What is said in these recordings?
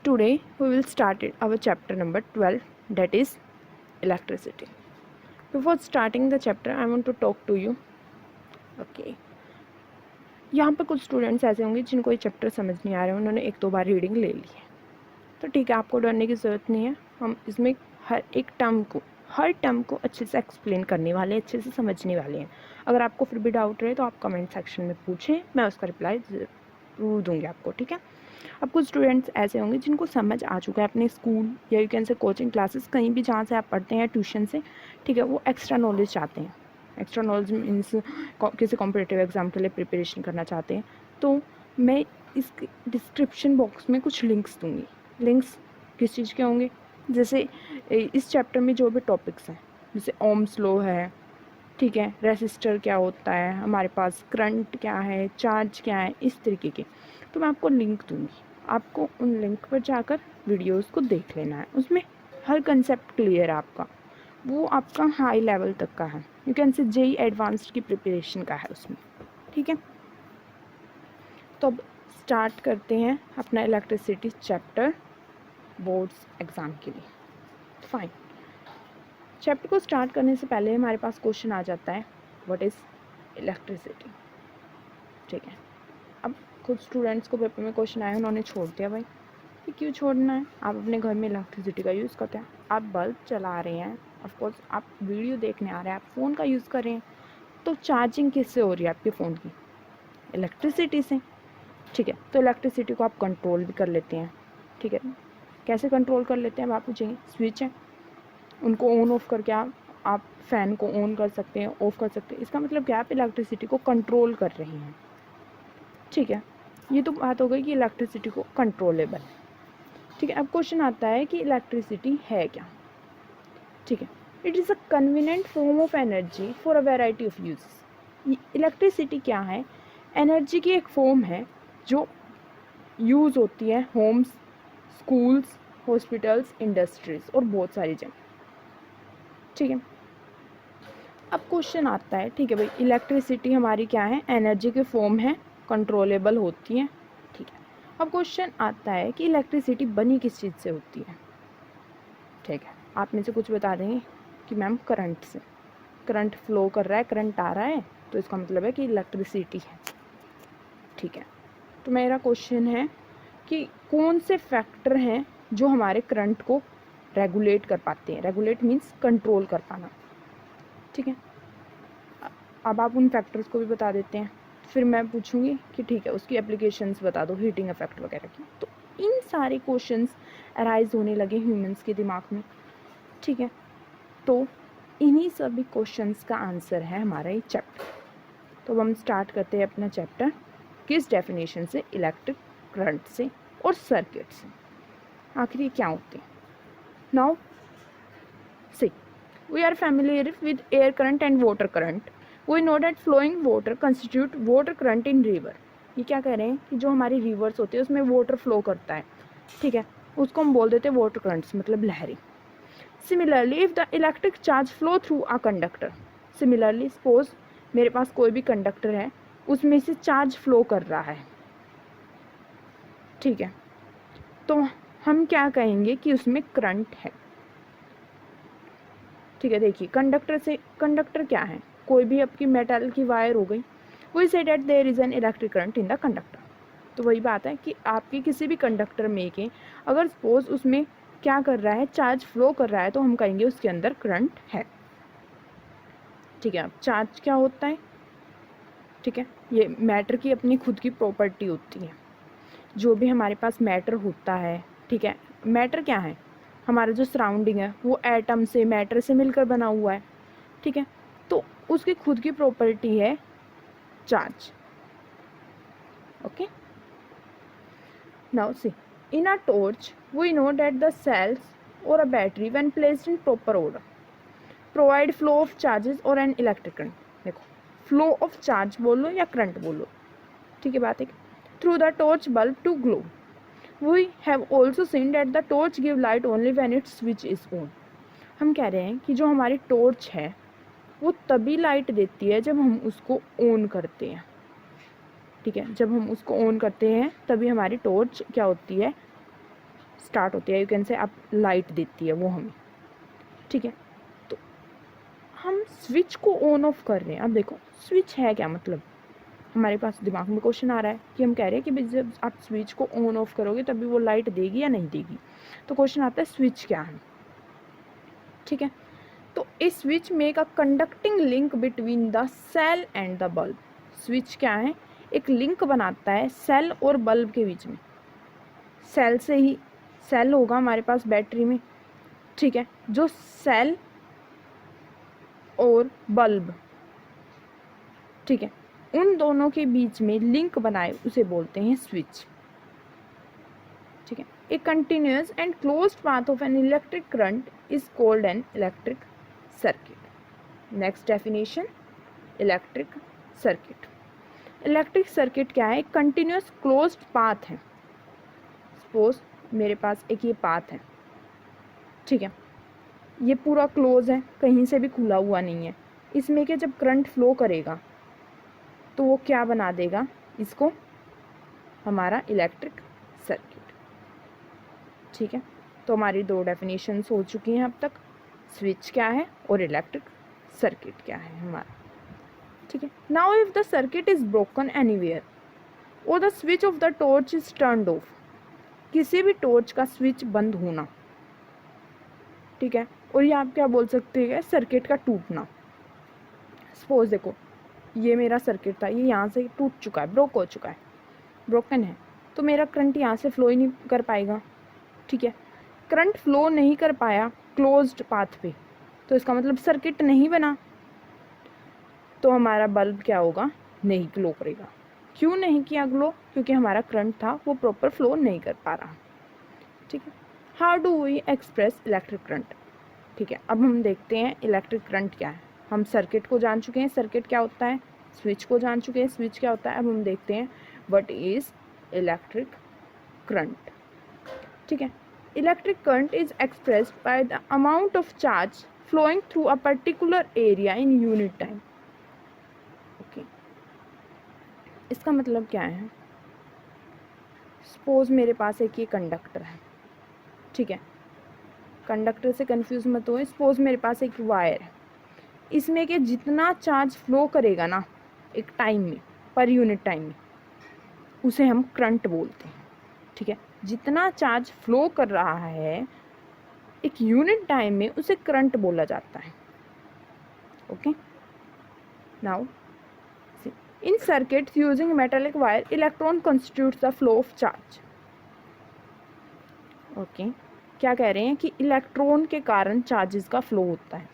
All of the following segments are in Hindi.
Today we will start our chapter number 12, that is electricity. Before starting the chapter I want to talk to you. Okay. यहाँ पर कुछ स्टूडेंट्स ऐसे होंगे जिनको ये चैप्टर समझ नहीं आ रहा है, उन्होंने एक दो बार रीडिंग ले ली है, तो ठीक है, आपको डरने की ज़रूरत नहीं है। हम इसमें हर टर्म को अच्छे से एक्सप्लेन करने वाले हैं, अच्छे से समझने वाले हैं। अगर आपको फिर भी डाउट रहे तो आप कमेंट सेक्शन में पूछें, मैं उसका रिप्लाई ज़रूर दूँगी आपको, ठीक है। अब कुछ स्टूडेंट्स ऐसे होंगे जिनको समझ आ चुका है अपने स्कूल या यू कैन से कोचिंग क्लासेस, कहीं भी जहाँ से आप पढ़ते हैं ट्यूशन से, ठीक है, वो एक्स्ट्रा नॉलेज चाहते हैं। एक्स्ट्रा नॉलेज मीन्स किसी कॉम्पिटिटिव एग्ज़ाम के लिए प्रिपरेशन करना चाहते हैं, तो मैं इस डिस्क्रिप्शन बॉक्स में कुछ लिंक्स दूँगी। लिंक्स किस चीज़ के होंगे, जैसे इस चैप्टर में जो भी टॉपिक्स हैं, जैसे ओम्स लॉ है, ठीक है, रेसिस्टर क्या होता है, हमारे पास करंट क्या है, चार्ज क्या है, इस तरीके के, तो मैं आपको लिंक दूँगी। आपको उन लिंक पर जाकर वीडियोस को देख लेना है, उसमें हर कंसेप्ट क्लियर है आपका, वो आपका हाई लेवल तक का है, you can say JEE advanced की प्रिपरेशन का है उसमें, ठीक है। तो अब स्टार्ट करते हैं अपना इलेक्ट्रिसिटी चैप्टर बोर्ड्स एग्ज़ाम के लिए। फाइन, चैप्टर को स्टार्ट करने से पहले हमारे पास क्वेश्चन आ जाता है, व्हाट इज़ इलेक्ट्रिसिटी, ठीक है। अब कुछ स्टूडेंट्स को पेपर में क्वेश्चन आया, उन्होंने छोड़ दिया। भाई ये क्यों छोड़ना है, आप अपने घर में इलेक्ट्रिसिटी का यूज़ करते हैं, आप बल्ब चला रहे हैं, ऑफकोर्स आप वीडियो देखने आ रहे हैं, आप फ़ोन का यूज़ कर रहे हैं, तो चार्जिंग किससे हो रही है आपके फ़ोन की, इलेक्ट्रिसिटी से, ठीक है। तो इलेक्ट्रिसिटी को आप कंट्रोल भी कर लेते हैं, ठीक है। कैसे कंट्रोल कर लेते हैं, अब आप पूछेंगे, स्विच है, उनको ऑन ऑफ करके आप फ़ैन को ऑन कर सकते हैं, ऑफ़ कर सकते हैं, इसका मतलब क्या, आप इलेक्ट्रिसिटी को कंट्रोल कर रहे हैं, ठीक है। ये तो बात हो गई कि इलेक्ट्रिसिटी को कंट्रोलेबल, ठीक है। अब क्वेश्चन आता है कि इलेक्ट्रिसिटी है क्या, ठीक है। It is a convenient form of energy for a variety of uses. Electricity क्या है, एनर्जी की एक फॉर्म है जो यूज़ होती है होम्स, स्कूल्स, हॉस्पिटल्स, इंडस्ट्रीज़ और बहुत सारी जगह, ठीक है। अब क्वेश्चन आता है, ठीक है भाई, इलेक्ट्रिसिटी हमारी क्या है, एनर्जी की फॉर्म है, कंट्रोलेबल होती है, ठीक है। अब क्वेश्चन आता है कि इलेक्ट्रिसिटी बनी किस चीज़ से होती है, ठीक है। आप में से कुछ बता देंगे कि मैम करंट से, करंट फ्लो कर रहा है, करंट आ रहा है, तो इसका मतलब है कि इलेक्ट्रिसिटी है, ठीक है। तो मेरा क्वेश्चन है कि कौन से फैक्टर हैं जो हमारे करंट को रेगुलेट कर पाते हैं, रेगुलेट मीन्स कंट्रोल कर पाना, ठीक है। अब आप उन फैक्टर्स को भी बता देते हैं, फिर मैं पूछूंगी कि ठीक है उसकी एप्लीकेशंस बता दो, हीटिंग इफेक्ट वगैरह की। तो इन सारे क्वेश्चंस अराइज होने लगे ह्यूमंस के दिमाग में, ठीक है। तो इन्हीं सभी क्वेश्चंस का आंसर है हमारा ये चैप्टर। तो अब हम स्टार्ट करते हैं अपना चैप्टर, किस डेफिनेशन से, इलेक्ट्रिक करंट से और सर्किट से, आखिर ये क्या होते हैं। Now see, we are familiar with air current and water current. We know that flowing water constitute water current in river. ये क्या कह रहे हैं कि जो हमारी रिवर्स होती है उसमें वाटर फ्लो करता है, ठीक है, उसको हम बोल देते हैं वाटर करंट्स, मतलब लहरी। Similarly if the electric charge flow through a conductor, similarly suppose मेरे पास कोई भी कंडक्टर है, उसमें से चार्ज फ्लो कर रहा है, ठीक है, तो हम क्या कहेंगे कि उसमें करंट है, ठीक है। देखिए कंडक्टर से, कंडक्टर क्या है, कोई भी आपकी मेटल की वायर हो गई, we say that there is an electric current in the conductor. तो वही बात है कि आपकी किसी भी कंडक्टर में के अगर सपोज उसमें क्या कर रहा है, चार्ज फ्लो कर रहा है, तो हम कहेंगे उसके अंदर करंट है, ठीक है। अब चार्ज क्या होता है, ठीक है, ये मैटर की अपनी खुद की प्रॉपर्टी होती है, जो भी हमारे पास मैटर होता है, ठीक है। मैटर क्या है, हमारा जो सराउंडिंग है वो एटम से, मैटर से मिलकर बना हुआ है, ठीक है। तो उसकी खुद की प्रॉपर्टी है charge, okay. Now see, in a torch we know that the cells और a battery when placed in proper order provide flow of charges और एन इलेक्ट्रिक करंट। देखो फ्लो ऑफ चार्ज बोलो या करंट बोलो, ठीक है, बात है, through the torch bulb to glow. We have also seen that the torch give light only when its switch is on. हम कह रहे हैं कि जो हमारी टॉर्च है वो तभी लाइट देती है जब हम उसको ऑन करते हैं, ठीक है। जब हम उसको ऑन करते हैं तभी हमारी टॉर्च क्या होती है, स्टार्ट होती है, यू कैन से आप लाइट देती है वो हमें, ठीक है। तो हम स्विच को ऑन ऑफ कर रहे हैं। अब देखो स्विच है क्या, मतलब हमारे पास दिमाग में क्वेश्चन आ रहा है कि हम कह रहे हैं कि भाई जब आप स्विच को ऑन ऑफ करोगे तभी वो लाइट देगी या नहीं देगी। तो क्वेश्चन आता है स्विच क्या है, ठीक है। तो a switch make a conducting link between the cell and the bulb. Switch क्या है, एक लिंक बनाता है सेल और बल्ब के बीच में। सेल से ही, सेल होगा हमारे पास बैटरी में, ठीक है, जो सेल और बल्ब, ठीक है, उन दोनों के बीच में लिंक बनाए उसे बोलते हैं स्विच, ठीक है। ए continuous and closed path of N electric current is called an electric circuit. Next definition, electric circuit. Electric circuit क्या है, एक कंटिन्यूअस क्लोज्ड पाथ है। सपोज मेरे पास एक ये पाथ है, ठीक है, ये पूरा क्लोज है, कहीं से भी खुला हुआ नहीं है। इसमें के जब करंट फ्लो करेगा तो वो क्या बना देगा, इसको हमारा इलेक्ट्रिक सर्किट, ठीक है। तो हमारी दो डेफिनेशंस हो चुकी हैं अब तक, स्विच क्या है और इलेक्ट्रिक सर्किट क्या है हमारा, ठीक है। Now if the circuit is broken anywhere और the switch of the torch is turned off, किसी भी टॉर्च का स्विच बंद होना, ठीक है, और ये आप क्या बोल सकते हैं, सर्किट का टूटना। सपोज देखो ये मेरा सर्किट था, ये यहाँ से टूट चुका है, ब्रोक हो चुका है, ब्रोकन है, तो मेरा करंट यहाँ से फ्लो ही नहीं कर पाएगा, ठीक है। करंट फ्लो नहीं कर पाया क्लोज्ड पाथ पे, तो इसका मतलब सर्किट नहीं बना, तो हमारा बल्ब क्या होगा, नहीं ग्लो करेगा। क्यों नहीं किया ग्लो, क्योंकि हमारा करंट था वो प्रॉपर फ्लो नहीं कर पा रहा, ठीक है। How do we express electric current, ठीक है। अब हम देखते हैं इलेक्ट्रिक करंट क्या है। हम सर्किट को जान चुके हैं, सर्किट क्या होता है, स्विच को जान चुके हैं, स्विच क्या होता है। अब हम देखते हैं व्हाट इज इलेक्ट्रिक करंट, ठीक है। Electric current is expressed by the amount of charge flowing through a particular area in unit time. Okay, इसका मतलब क्या है, सपोज मेरे पास एक ये कंडक्टर है, ठीक है, कंडक्टर से कंफ्यूज मत हो। सपोज मेरे पास एक वायर है, इसमें के जितना चार्ज फ्लो करेगा ना एक टाइम में, पर यूनिट टाइम में, उसे हम करंट बोलते हैं, ठीक है। जितना चार्ज फ्लो कर रहा है एक यूनिट टाइम में उसे करंट बोला जाता है, okay. Now in circuits using metallic wire electron constitutes the flow of charge. Okay, क्या कह रहे हैं कि इलेक्ट्रॉन के कारण चार्जेस का फ्लो होता है,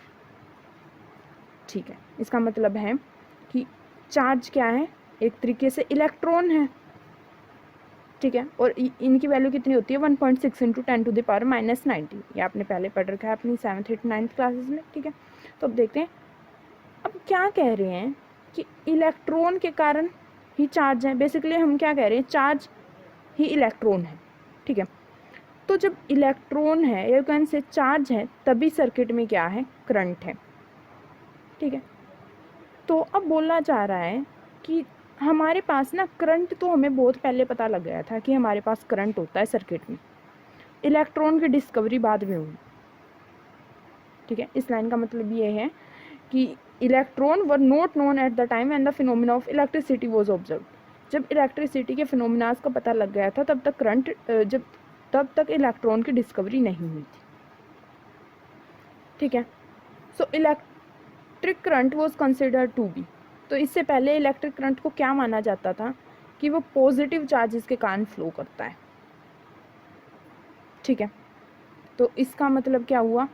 ठीक है। इसका मतलब है कि चार्ज क्या है, एक तरीके से इलेक्ट्रॉन है, ठीक है, और इनकी वैल्यू कितनी होती है 1.6 इंटू 10⁻90। ये आपने पहले पढ़ रखा है अपनी 7th 8th 9th क्लासेस में, ठीक है। तो अब देखते हैं, अब क्या कह रहे हैं कि इलेक्ट्रॉन के कारण ही चार्ज है। बेसिकली हम क्या कह रहे हैं, चार्ज ही इलेक्ट्रॉन है, ठीक है। तो जब इलेक्ट्रॉन है या कैन से चार्ज है तभी सर्किट में क्या है, करंट है, ठीक है। तो अब बोला जा रहा है कि हमारे पास ना करंट, तो हमें बहुत पहले पता लग गया था कि हमारे पास करंट होता है सर्किट में, इलेक्ट्रॉन की डिस्कवरी बाद में हुई, ठीक है। इस लाइन का मतलब ये है कि electron were not known at the time and the phenomena of electricity was observe. जब इलेक्ट्रिसिटी के फिनोमिनास का पता लग गया था तब तक इलेक्ट्रॉन की डिस्कवरी नहीं हुई थी, ठीक है। So electric current was considered to be, तो इससे पहले इलेक्ट्रिक करंट को क्या माना जाता था कि वो पॉजिटिव चार्जेस के कारण फ्लो करता है, ठीक है। तो इसका मतलब क्या हुआ,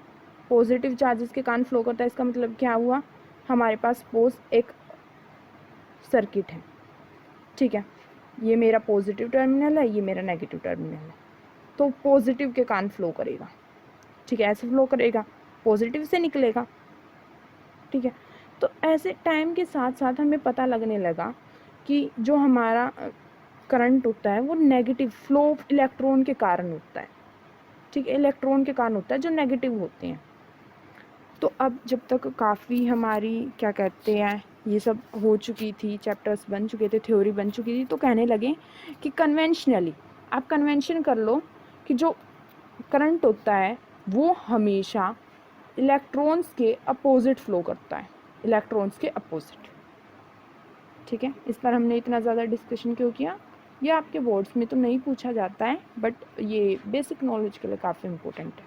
पॉजिटिव चार्जेस के कारण फ्लो करता है, इसका मतलब क्या हुआ, हमारे पास सपोज एक सर्किट है, ठीक है, ये मेरा पॉजिटिव टर्मिनल है, ये मेरा नेगेटिव टर्मिनल है, तो पॉजिटिव के कारण फ्लो करेगा, ठीक है, ऐसे फ्लो करेगा, पॉजिटिव से निकलेगा, ठीक है। तो ऐसे टाइम के साथ साथ हमें पता लगने लगा कि जो हमारा करंट होता है वो नेगेटिव फ्लो ऑफ इलेक्ट्रॉन के कारण होता है, ठीक है, इलेक्ट्रॉन के कारण होता है जो नेगेटिव होते हैं। तो अब जब तक काफ़ी हमारी क्या कहते हैं ये सब हो चुकी थी, चैप्टर्स बन चुके थे, थ्योरी बन चुकी थी, तो कहने लगे कि कन्वेंशनली आप कन्वेंशन कर लो कि जो करंट होता है वो हमेशा इलेक्ट्रॉन्स के अपोजिट फ्लो करता है, इलेक्ट्रॉन्स के अपोजिट। ठीक है, इस पर हमने इतना ज़्यादा डिस्कशन क्यों किया, ये आपके बोर्ड्स में तो नहीं पूछा जाता है, बट ये बेसिक नॉलेज के लिए काफ़ी इंपॉर्टेंट है।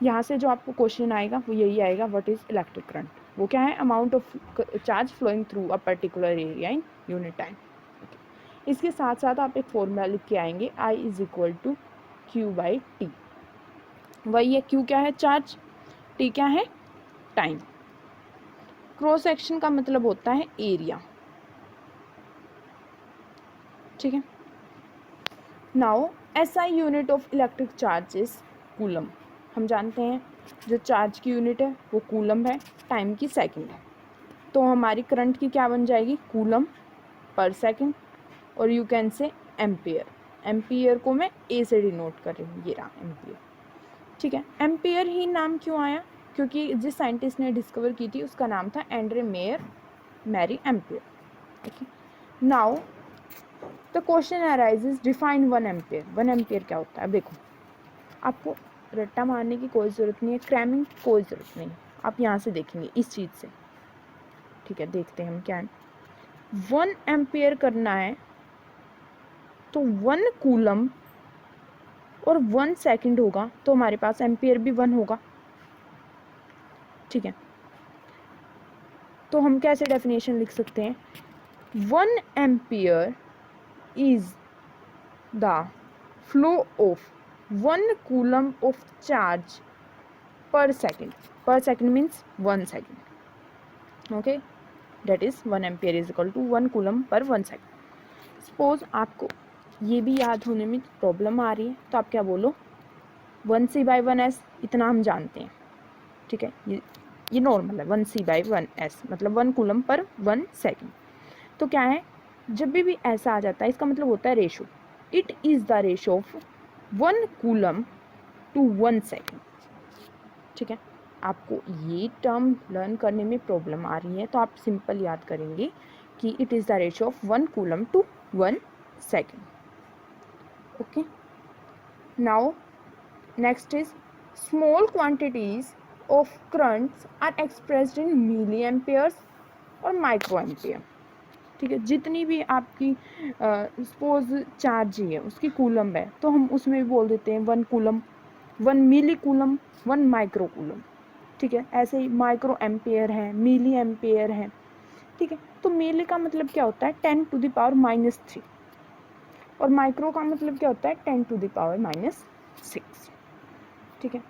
यहाँ से जो आपको क्वेश्चन आएगा वो यही आएगा, व्हाट इज़ इलेक्ट्रिक करंट। वो क्या है, amount of charge flowing through a particular area in unit time. इसके साथ साथ आप एक फॉर्मूला लिख के आएंगे, I is equal to Q/T। वही है, Q क्या है, चार्ज, T क्या है, टाइम। क्रॉस सेक्शन का मतलब होता है एरिया। ठीक है, now SI unit of electric charge is coulomb. हम जानते हैं जो चार्ज की यूनिट है वो कूलम है, टाइम की सेकंड है। तो हमारी करंट की क्या बन जाएगी, कूलम पर सेकंड, और यू कैन से एम्पियर। एम्पियर को मैं ए से डिनोट कर रही हूँ, ये रहा एम्पियर। ठीक है, एम्पियर ही नाम क्यों आया, क्योंकि जिस साइंटिस्ट ने डिस्कवर की थी उसका नाम था Andre Marie Ampere. Okay, now the question arises, define 1 ampere. 1 ampere क्या होता है। देखो, आपको रट्टा मारने की कोई ज़रूरत नहीं है, क्रैमिंग की कोई ज़रूरत नहीं है, आप यहाँ से देखेंगे इस चीज़ से। ठीक है, देखते हैं हम क्या है। 1 एम्पियर करना है तो 1 कूलम और 1 सेकंड होगा, तो हमारे पास एम्पियर भी 1 होगा। ठीक है, तो हम कैसे डेफिनेशन लिख सकते हैं, 1 ampere is the flow of 1 coulomb of charge per second. Per second means 1 second. Okay, that is 1 ampere is equal to 1 coulomb per 1 second. Suppose आपको ये भी याद होने में प्रॉब्लम आ रही है, तो आप क्या बोलो, 1C/1S, इतना हम जानते हैं। ठीक है, ये नॉर्मल है, 1C/1S मतलब 1 कूलम पर 1 सेकंड। तो क्या है, जब भी ऐसा आ जाता है इसका मतलब होता है ratio. It is the ratio of 1 coulomb to 1 second. ठीक है, आपको ये टर्म लर्न करने में प्रॉब्लम आ रही है तो आप सिंपल याद करेंगे कि it is the ratio of 1 coulomb to 1 second. Okay, now next is small quantities of currents are expressed in milliamperes और microampere। ठीक है, जितनी भी आपकी सपोज चार्ज ही है उसकी कूलम है, तो हम उसमें भी बोल देते हैं 1 कूलम, 1 मिली कूलम, 1 माइक्रो कूलम। ठीक है, ऐसे ही माइक्रो एम्पेयर है, मिली एम्पेयर है। ठीक है, तो मिली का मतलब क्या होता है, 10⁻³ और माइक्रो का मतलब क्या होता है, 10⁻⁻6। ठीक है,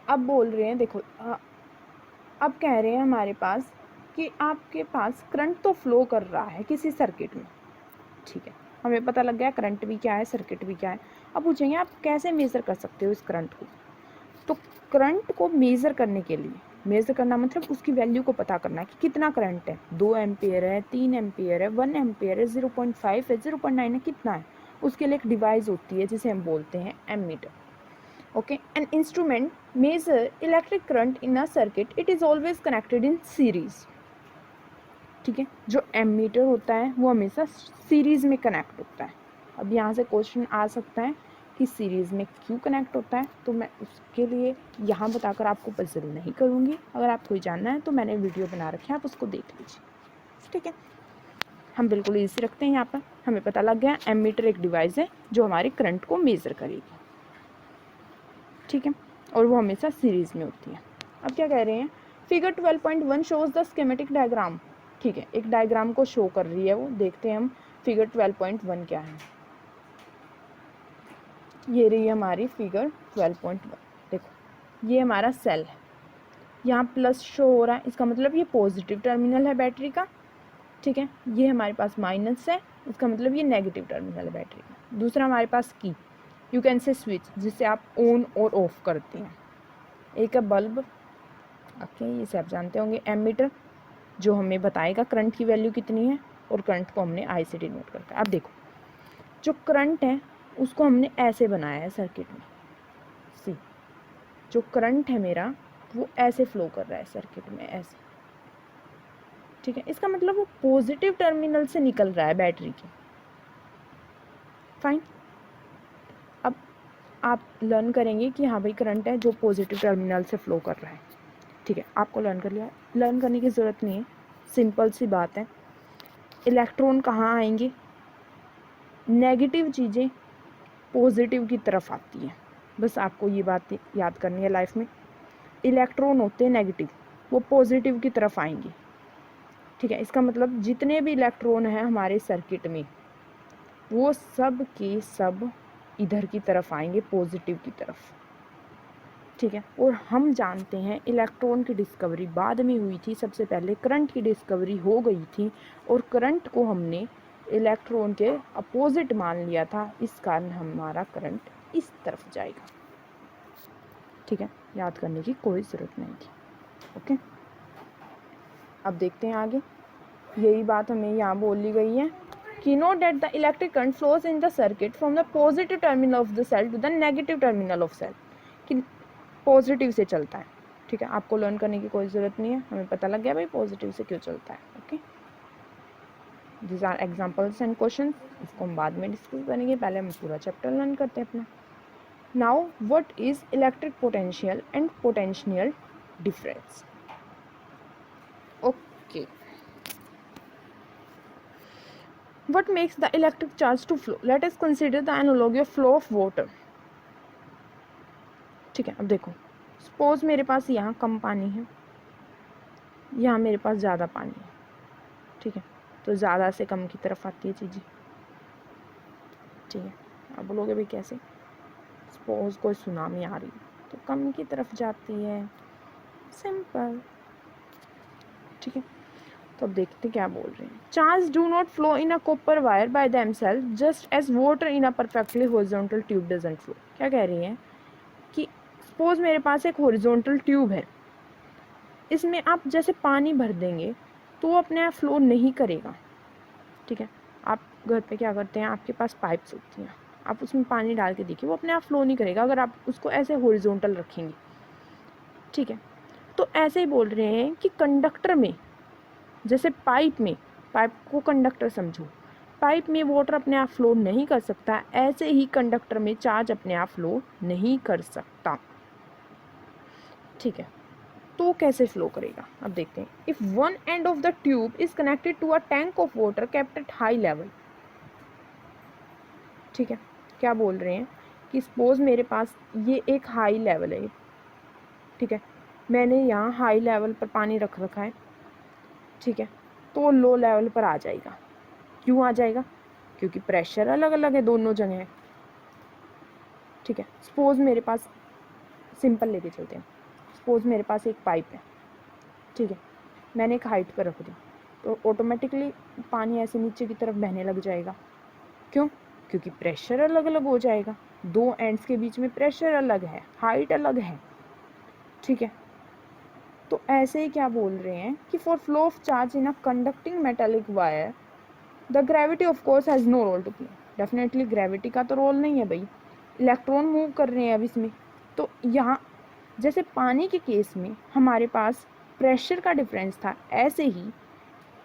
अब बोल रहे हैं, देखो अब कह रहे हैं हमारे पास कि आपके पास करंट तो फ्लो कर रहा है किसी सर्किट में। ठीक है, हमें पता लग गया करंट भी क्या है, सर्किट भी क्या है। अब पूछेंगे आप कैसे मेज़र कर सकते हो इस करंट को। तो करंट को मेज़र करने के लिए, मेज़र करना मतलब उसकी वैल्यू को पता करना है कि कितना करंट है, 2 एम्पियर है, 3 एम्पियर है, 1 एम्पियर है, 0.5 है, 0.9 है, कितना है। उसके लिए एक डिवाइस होती है जिसे हम बोलते हैं ammeter. Okay, an instrument measure electric current in a circuit, it is always connected in series। ठीक है, जो एमीटर होता है वो हमेशा सीरीज में कनेक्ट होता है। अब यहाँ से क्वेश्चन आ सकता है कि सीरीज में क्यों कनेक्ट होता है, तो मैं उसके लिए यहाँ बताकर आपको पजल नहीं करूँगी। अगर आपको जानना है तो मैंने वीडियो बना रखी है, आप उसको देख लीजिए। ठीक है, हम बिल्कुल इजी रखते हैं। यहाँ पर हमें पता लग गया एमीटर एक डिवाइस है जो हमारे करंट को मेज़र करेगी। ठीक है, और वो हमेशा सीरीज में होती है। अब क्या कह रहे हैं, figure 12.1 shows the schematic diagram. ठीक है, एक डायग्राम को शो कर रही है वो, देखते हैं हम फिगर 12.1 क्या है। ये रही हमारी फिगर 12.1। देखो, ये हमारा सेल है, यहाँ प्लस शो हो रहा है, इसका मतलब ये पॉजिटिव टर्मिनल है बैटरी का। ठीक है, ये हमारे पास माइनस है, इसका मतलब ये नेगेटिव टर्मिनल है बैटरी का। दूसरा हमारे पास की, यू कैन से स्विच, जिससे आप ऑन और ऑफ करते हैं। एक है बल्ब, ओके, ये सब जानते होंगे। एमीटर जो हमें बताएगा करंट की वैल्यू कितनी है, और करंट को हमने आई से डिनोट करता है। अब देखो, जो करंट है उसको हमने ऐसे बनाया है सर्किट में, सी जो करंट है मेरा वो ऐसे फ्लो कर रहा है सर्किट में, ऐसे। ठीक है, इसका मतलब वो पॉजिटिव टर्मिनल से निकल रहा है बैटरी के। फाइन, अब आप लर्न करेंगे कि हाँ भाई करंट है जो पॉजिटिव टर्मिनल से फ्लो कर रहा है, ठीक है, आपको लर्न कर लिया। लर्न करने की ज़रूरत नहीं है, सिंपल सी बात है। इलेक्ट्रॉन कहाँ आएंगे? नेगेटिव चीज़ें पॉजिटिव की तरफ आती हैं, बस आपको ये बात याद करनी है लाइफ में। इलेक्ट्रॉन होते हैं नेगेटिव, वो पॉजिटिव की तरफ आएंगे, ठीक है। इसका मतलब जितने भी इलेक्ट्रॉन हैं हमारे सर्किट में वो सब के सब इधर की तरफ आएंगे, पॉजिटिव की तरफ, ठीक है। और हम जानते हैं इलेक्ट्रॉन की डिस्कवरी बाद में हुई थी, सबसे पहले करंट की डिस्कवरी हो गई थी और करंट को हमने इलेक्ट्रॉन के अपोजिट मान लिया था, इस कारण हमारा करंट इस तरफ जाएगा, ठीक है। याद करने की कोई ज़रूरत नहीं थी, ओके। अब देखते हैं आगे, यही बात हमें यहाँ बोली गई है कि note that the electric current flows in the circuit from the positive terminal of the cell to the negative terminal of cell, कि पॉजिटिव से चलता है, ठीक है। आपको लर्न करने की कोई ज़रूरत नहीं है, हमें पता लग गया भाई पॉजिटिव से क्यों चलता है, okay. This are examples and question, इसको हम बाद में डिस्कस करेंगे, पहले हम पूरा चैप्टर लर्न करते हैं अपना। Now what is electric potential and potential difference, okay. What makes the electric charge to flow? Let us consider the analogy of flow of water. ठीक है, अब देखो, सपोज मेरे पास यहाँ कम पानी है, यहाँ मेरे पास ज़्यादा पानी है, ठीक है, तो ज़्यादा से कम की तरफ आती है चीज़ें, ठीक है। आप बोलोगे भाई कैसे? सपोज कोई सुनामी आ रही है तो कम की तरफ जाती है, सिंपल, ठीक है। तो अब देखते क्या बोल रहे हैं। Charge do not flow in a copper wire by themselves just as water in a perfectly horizontal tube doesn't flow. क्या कह रही हैं कि सपोज मेरे पास एक हॉरिजॉन्टल ट्यूब है, इसमें आप जैसे पानी भर देंगे तो वो अपने आप फ्लो नहीं करेगा, ठीक है। आप घर पे क्या करते हैं, आपके पास पाइप्स होती हैं, आप उसमें पानी डाल के देखिए वो अपने आप फ्लो नहीं करेगा अगर आप उसको ऐसे हॉरिजॉन्टल रखेंगे, ठीक है। तो ऐसे ही बोल रहे हैं कि कंडक्टर में, जैसे पाइप में, पाइप को कंडक्टर समझो, पाइप में वाटर अपने आप फ्लो नहीं कर सकता, ऐसे ही कंडक्टर में चार्ज अपने आप फ्लो नहीं कर सकता, ठीक है। तो कैसे फ्लो करेगा, अब देखते हैं। If one end of the tube is connected to a tank of water kept at high level, ठीक है। क्या बोल रहे हैं कि सपोज मेरे पास ये एक हाई लेवल है, ठीक है, मैंने यहाँ हाई लेवल पर पानी रख रखा है, ठीक है, तो लो लेवल पर आ जाएगा। क्यों आ जाएगा? क्योंकि प्रेशर अलग अलग है दोनों जगह, ठीक है। सपोज मेरे पास, सिंपल लेके चलते हैं, सपोज मेरे पास एक पाइप है, ठीक है, मैंने एक हाइट पर रख दी तो ऑटोमेटिकली पानी ऐसे नीचे की तरफ बहने लग जाएगा। क्यों? क्योंकि प्रेशर अलग अलग हो जाएगा, दो एंड्स के बीच में प्रेशर अलग है, हाइट अलग है, ठीक है। तो ऐसे ही क्या बोल रहे हैं कि for flow of charge in a conducting metallic wire the gravity of course has no role to play. Definitely gravity का तो रोल नहीं है भाई, इलेक्ट्रॉन मूव कर रहे हैं अब इसमें। तो यहाँ जैसे पानी के केस में हमारे पास प्रेशर का डिफरेंस था, ऐसे ही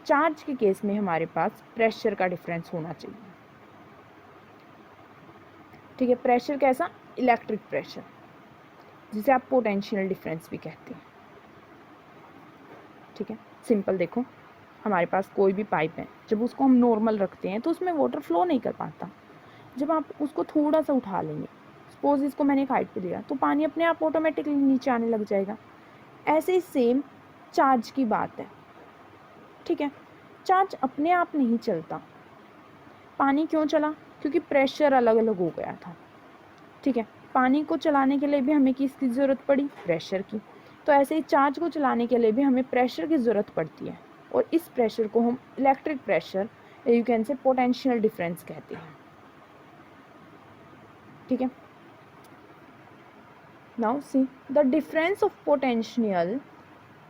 चार्ज के केस में हमारे पास प्रेशर का डिफरेंस होना चाहिए, ठीक है। प्रेशर कैसा? इलेक्ट्रिक प्रेशर, जिसे आप पोटेंशियल डिफरेंस भी कहते हैं, ठीक है। सिंपल देखो, हमारे पास कोई भी पाइप है, जब उसको हम नॉर्मल रखते हैं तो उसमें वाटर फ्लो नहीं कर पाता। जब आप उसको थोड़ा सा उठा लेंगे, सपोज इसको मैंने एक हाइट पे दिया, तो पानी अपने आप ऑटोमेटिकली नीचे आने लग जाएगा। ऐसे ही सेम चार्ज की बात है, ठीक है। चार्ज अपने आप नहीं चलता, पानी क्यों चला? क्योंकि प्रेशर अलग अलग हो गया था, ठीक है। पानी को चलाने के लिए भी हमें किसकी ज़रूरत पड़ी? प्रेशर की। तो ऐसे ही चार्ज को चलाने के लिए भी हमें प्रेशर की ज़रूरत पड़ती है, और इस प्रेशर को हम इलेक्ट्रिक प्रेशर, यू कैन से पोटेंशियल डिफरेंस कहते हैं, ठीक है। Now see the difference of potential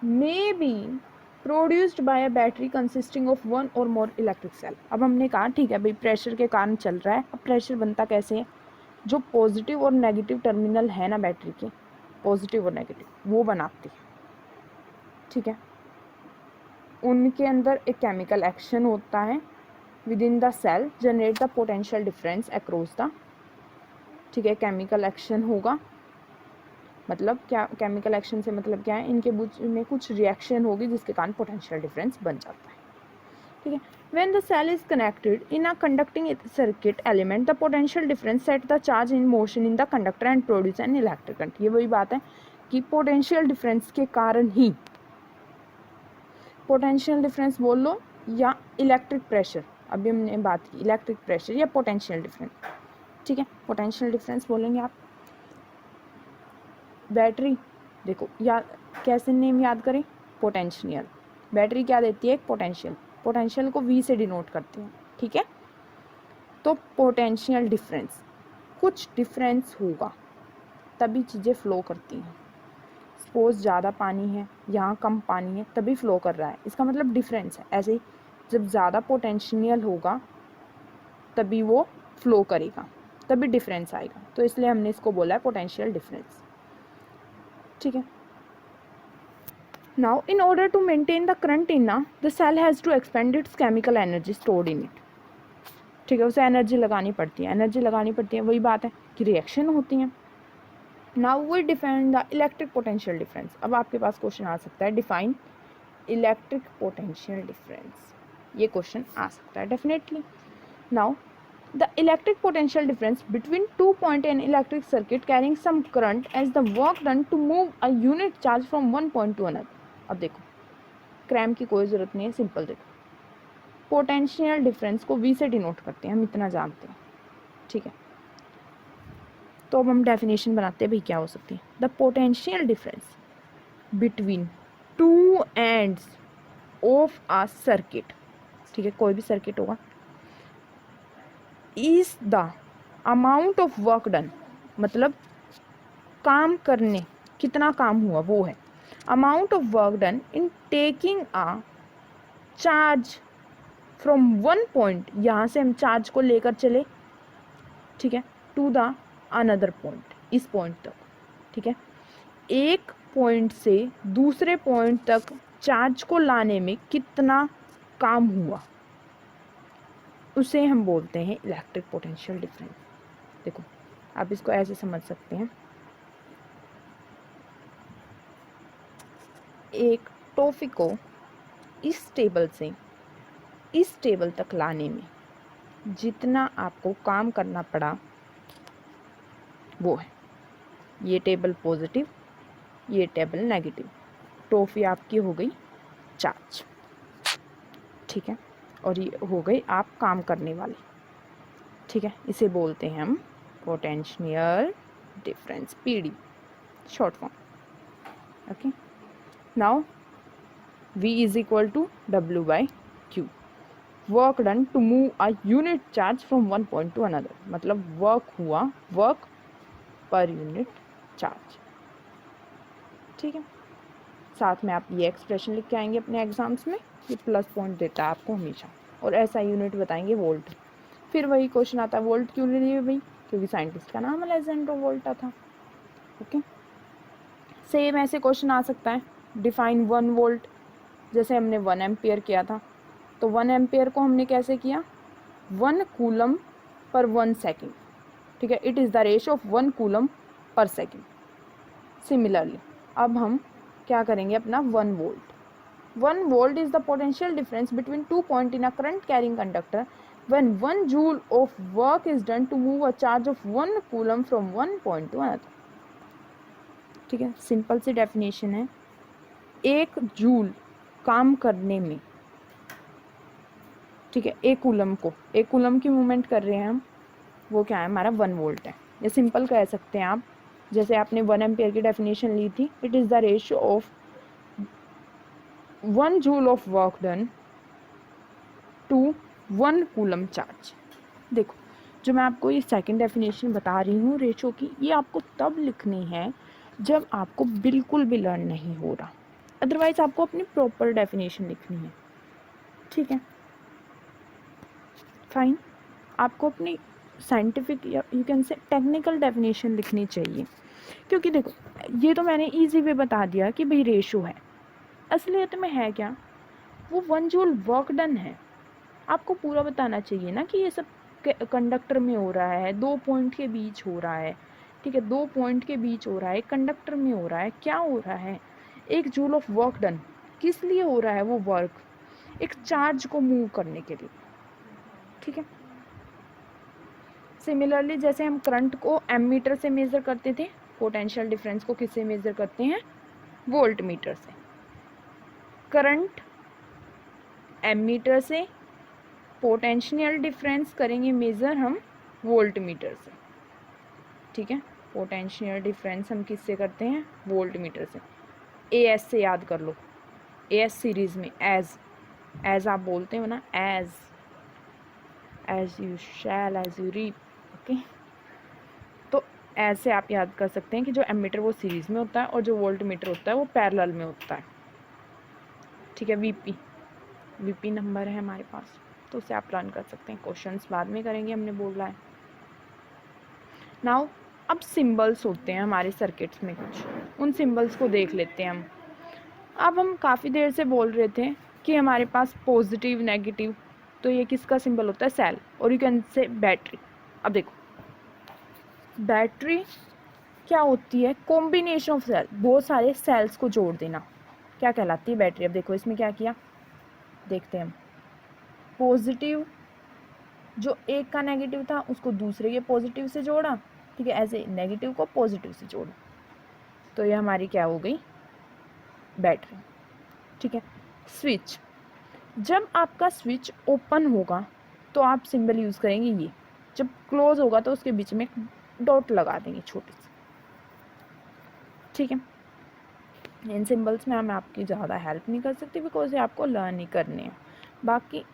may be produced by a battery consisting of one or more electric cell। अब हमने कहा ठीक है भाई प्रेशर के कारण चल रहा है, अब प्रेशर बनता कैसे है? जो पॉजिटिव और नेगेटिव टर्मिनल है ना बैटरी के, पॉजिटिव और नेगेटिव, वो बनाते हैं, ठीक है। उनके अंदर एक केमिकल एक्शन होता है within the cell, generate the potential difference across the ठीक है, केमिकल एक्शन होगा, मतलब क्या केमिकल एक्शन से मतलब क्या है, इनके बीच में कुछ रिएक्शन होगी जिसके कारण पोटेंशियल डिफरेंस बन जाता है। ठीक है, when the cell is connected in a conducting circuit element, the potential difference set the charge in motion in the conductor and produce an electric current। ये वही बात है कि पोटेंशियल डिफरेंस के कारण ही, पोटेंशियल डिफरेंस बोल लो या इलेक्ट्रिक प्रेशर, अभी हमने बात की इलेक्ट्रिक प्रेशर या पोटेंशियल डिफरेंस। ठीक है, पोटेंशियल डिफरेंस बोलेंगे आप। बैटरी देखो, या कैसे नेम याद करें, पोटेंशियल। बैटरी क्या देती है, एक पोटेंशियल, पोटेंशियल को V से डिनोट करते हैं। ठीक है, तो पोटेंशियल डिफरेंस, कुछ डिफरेंस होगा तभी चीज़ें फ्लो करती हैं। सपोज ज़्यादा पानी है, यहाँ कम पानी है, तभी फ्लो कर रहा है, इसका मतलब डिफरेंस है। ऐसे ही जब ज़्यादा पोटेंशियल होगा तभी वो फ्लो करेगा, तभी डिफरेंस आएगा, तो इसलिए हमने इसको बोला है पोटेंशियल डिफरेंस। ठीक है, now in order to maintain the current in the cell has to expend its chemical energy stored in it। ठीक है, उसे एनर्जी लगानी पड़ती है, एनर्जी लगानी पड़ती है, वही बात है कि रिएक्शन होती है। Now we define the electric potential difference. अब आपके पास क्वेश्चन आ सकता है, डिफाइन इलेक्ट्रिक पोटेंशियल डिफरेंस, ये क्वेश्चन आ सकता है definitely. Now the electric potential difference between 2 points in electric circuit carrying some current as the work done to move a unit charge from one point to another। अब देखो, क्रैम की कोई ज़रूरत नहीं है, सिंपल देखो, पोटेंशियल डिफरेंस को V से डिनोट करते हैं, हम इतना जानते हैं। ठीक है, तो अब हम डेफिनेशन बनाते हैं भाई, क्या हो सकती है, the potential difference between two ends of a circuit. ठीक है, कोई भी सर्किट होगा, is the amount of work done, मतलब काम करने, कितना काम हुआ वो है, amount of work done in taking a charge from one point, यहाँ से हम चार्ज को लेकर चले, ठीक है, टू द अनदर पॉइंट, इस पॉइंट तक। ठीक है, एक पॉइंट से दूसरे पॉइंट तक चार्ज को लाने में कितना काम हुआ, उसे हम बोलते हैं इलेक्ट्रिक पोटेंशियल डिफरेंस। देखो, आप इसको ऐसे समझ सकते हैं, एक टॉफी को इस टेबल से इस टेबल तक लाने में जितना आपको काम करना पड़ा वो है, ये टेबल पॉजिटिव, ये टेबल नेगेटिव, टॉफी आपकी हो गई चार्ज। ठीक है, और ये हो गई आप काम करने वाले। ठीक है, इसे बोलते हैं हम potential difference, PD short form. Okay, now V is equal to W/Q, work done to move a unit charge from one point to another, मतलब वर्क हुआ, वर्क पर यूनिट चार्ज। ठीक है, साथ में आप ये एक्सप्रेशन लिख के आएंगे अपने एग्जाम्स में, ये प्लस पॉइंट देता है आपको हमेशा, और ऐसा यूनिट बताएंगे वोल्ट। फिर वही क्वेश्चन आता है, वोल्ट क्यों ले लिए भाई, क्योंकि साइंटिस्ट का नाम अलेक्जेंड्रो वोल्टा था। ओके, सेम ऐसे क्वेश्चन आ सकता है, डिफाइन 1 वोल्ट, जैसे हमने 1 एम्पियर किया था, तो 1 एम्पियर को हमने कैसे किया, 1 कूलम पर 1 सेकेंड। ठीक है, it is the ratio of 1 coulomb पर सेकेंड। सिमिलरली अब हम क्या करेंगे, अपना 1 volt, 1 volt is the potential difference between 2 points in a current carrying conductor when 1 joule of work is done to move a charge of 1 coulomb from one point to another। ठीक है, सिंपल सी डेफिनेशन है, 1 जूल काम करने में, ठीक है, 1 कूलम को, 1 कूलम की मूवमेंट कर रहे हैं हम, वो क्या है, हमारा 1 वोल्ट है। या सिंपल कह सकते हैं आप, जैसे आपने 1 एम्पियर की डेफिनेशन ली थी, it is the ratio of 1 joule of work done to 1 coulomb charge. देखो, जो मैं आपको ये सेकंड डेफिनेशन बता रही हूँ रेशो की, ये आपको तब लिखनी है जब आपको बिल्कुल भी लर्न नहीं हो रहा, अदरवाइज आपको अपनी प्रॉपर डेफिनेशन लिखनी है। ठीक है, फाइन, आपको अपनी साइंटिफिक या यू कैन से टेक्निकल डेफिनेशन लिखनी चाहिए, क्योंकि देखो, ये तो मैंने इजी वे बता दिया कि भाई रेशो है, असलियत में है क्या, वो 1 जूल वर्क डन है। आपको पूरा बताना चाहिए ना कि ये सब कंडक्टर में हो रहा है, 2 पॉइंट के बीच हो रहा है, ठीक है, 2 पॉइंट के बीच हो रहा है, कंडक्टर में हो रहा है, क्या हो रहा है, 1 जूल ऑफ वर्क डन। किस लिए हो रहा है वो वर्क? एक चार्ज को मूव करने के लिए, ठीक है। सिमिलरली जैसे हम करंट को एमीटर से मेज़र करते थे, पोटेंशियल डिफरेंस को किससे मेज़र करते हैं? वोल्ट मीटर से। करंट एमीटर से, पोटेंशियल डिफरेंस करेंगे मेज़र हम वोल्ट मीटर से, ठीक है। पोटेंशियल डिफरेंस हम किससे करते हैं? वोल्ट मीटर से। एएस से याद कर लो, एएस सीरीज़ में एज आप बोलते हो ना, as you shall as you reap, okay. तो ऐसे आप याद कर सकते हैं कि जो एमीटर वो सीरीज़ में होता है और जो वोल्ट मीटर होता है वो पैरेलल में होता है, ठीक है। वीपी नंबर है हमारे पास, तो उसे आप लर्न कर सकते हैं। क्वेश्चंस बाद में करेंगे, हमने बोला है। नाउ अब सिंबल्स होते हैं हमारे सर्किट्स में कुछ, उन सिंबल्स को देख लेते हैं हम। अब हम काफ़ी देर से बोल रहे थे कि हमारे पास पॉजिटिव नेगेटिव, तो ये किसका सिंबल होता है? सेल, और यू कैन से बैटरी। अब देखो बैटरी क्या होती है? कॉम्बिनेशन ऑफ सेल, बहुत सारे सेल्स को जोड़ देना, क्या कहलाती है? बैटरी। अब देखो इसमें क्या किया, देखते हैं हम। पॉजिटिव, जो एक का नेगेटिव था उसको दूसरे के पॉजिटिव से जोड़ा, ठीक है, ऐसे नेगेटिव को पॉजिटिव से जोड़ा, तो ये हमारी क्या हो गई? बैटरी, ठीक है। स्विच, जब आपका स्विच ओपन होगा तो आप सिंबल यूज़ करेंगे ये, जब क्लोज होगा तो उसके बीच में एक डॉट लगा देंगे छोटी सी, ठीक है। इन सिंबल्स में हम आपकी ज़्यादा हेल्प नहीं कर सकते बिकॉज ये आपको लर्न ही करने हैं। बाकी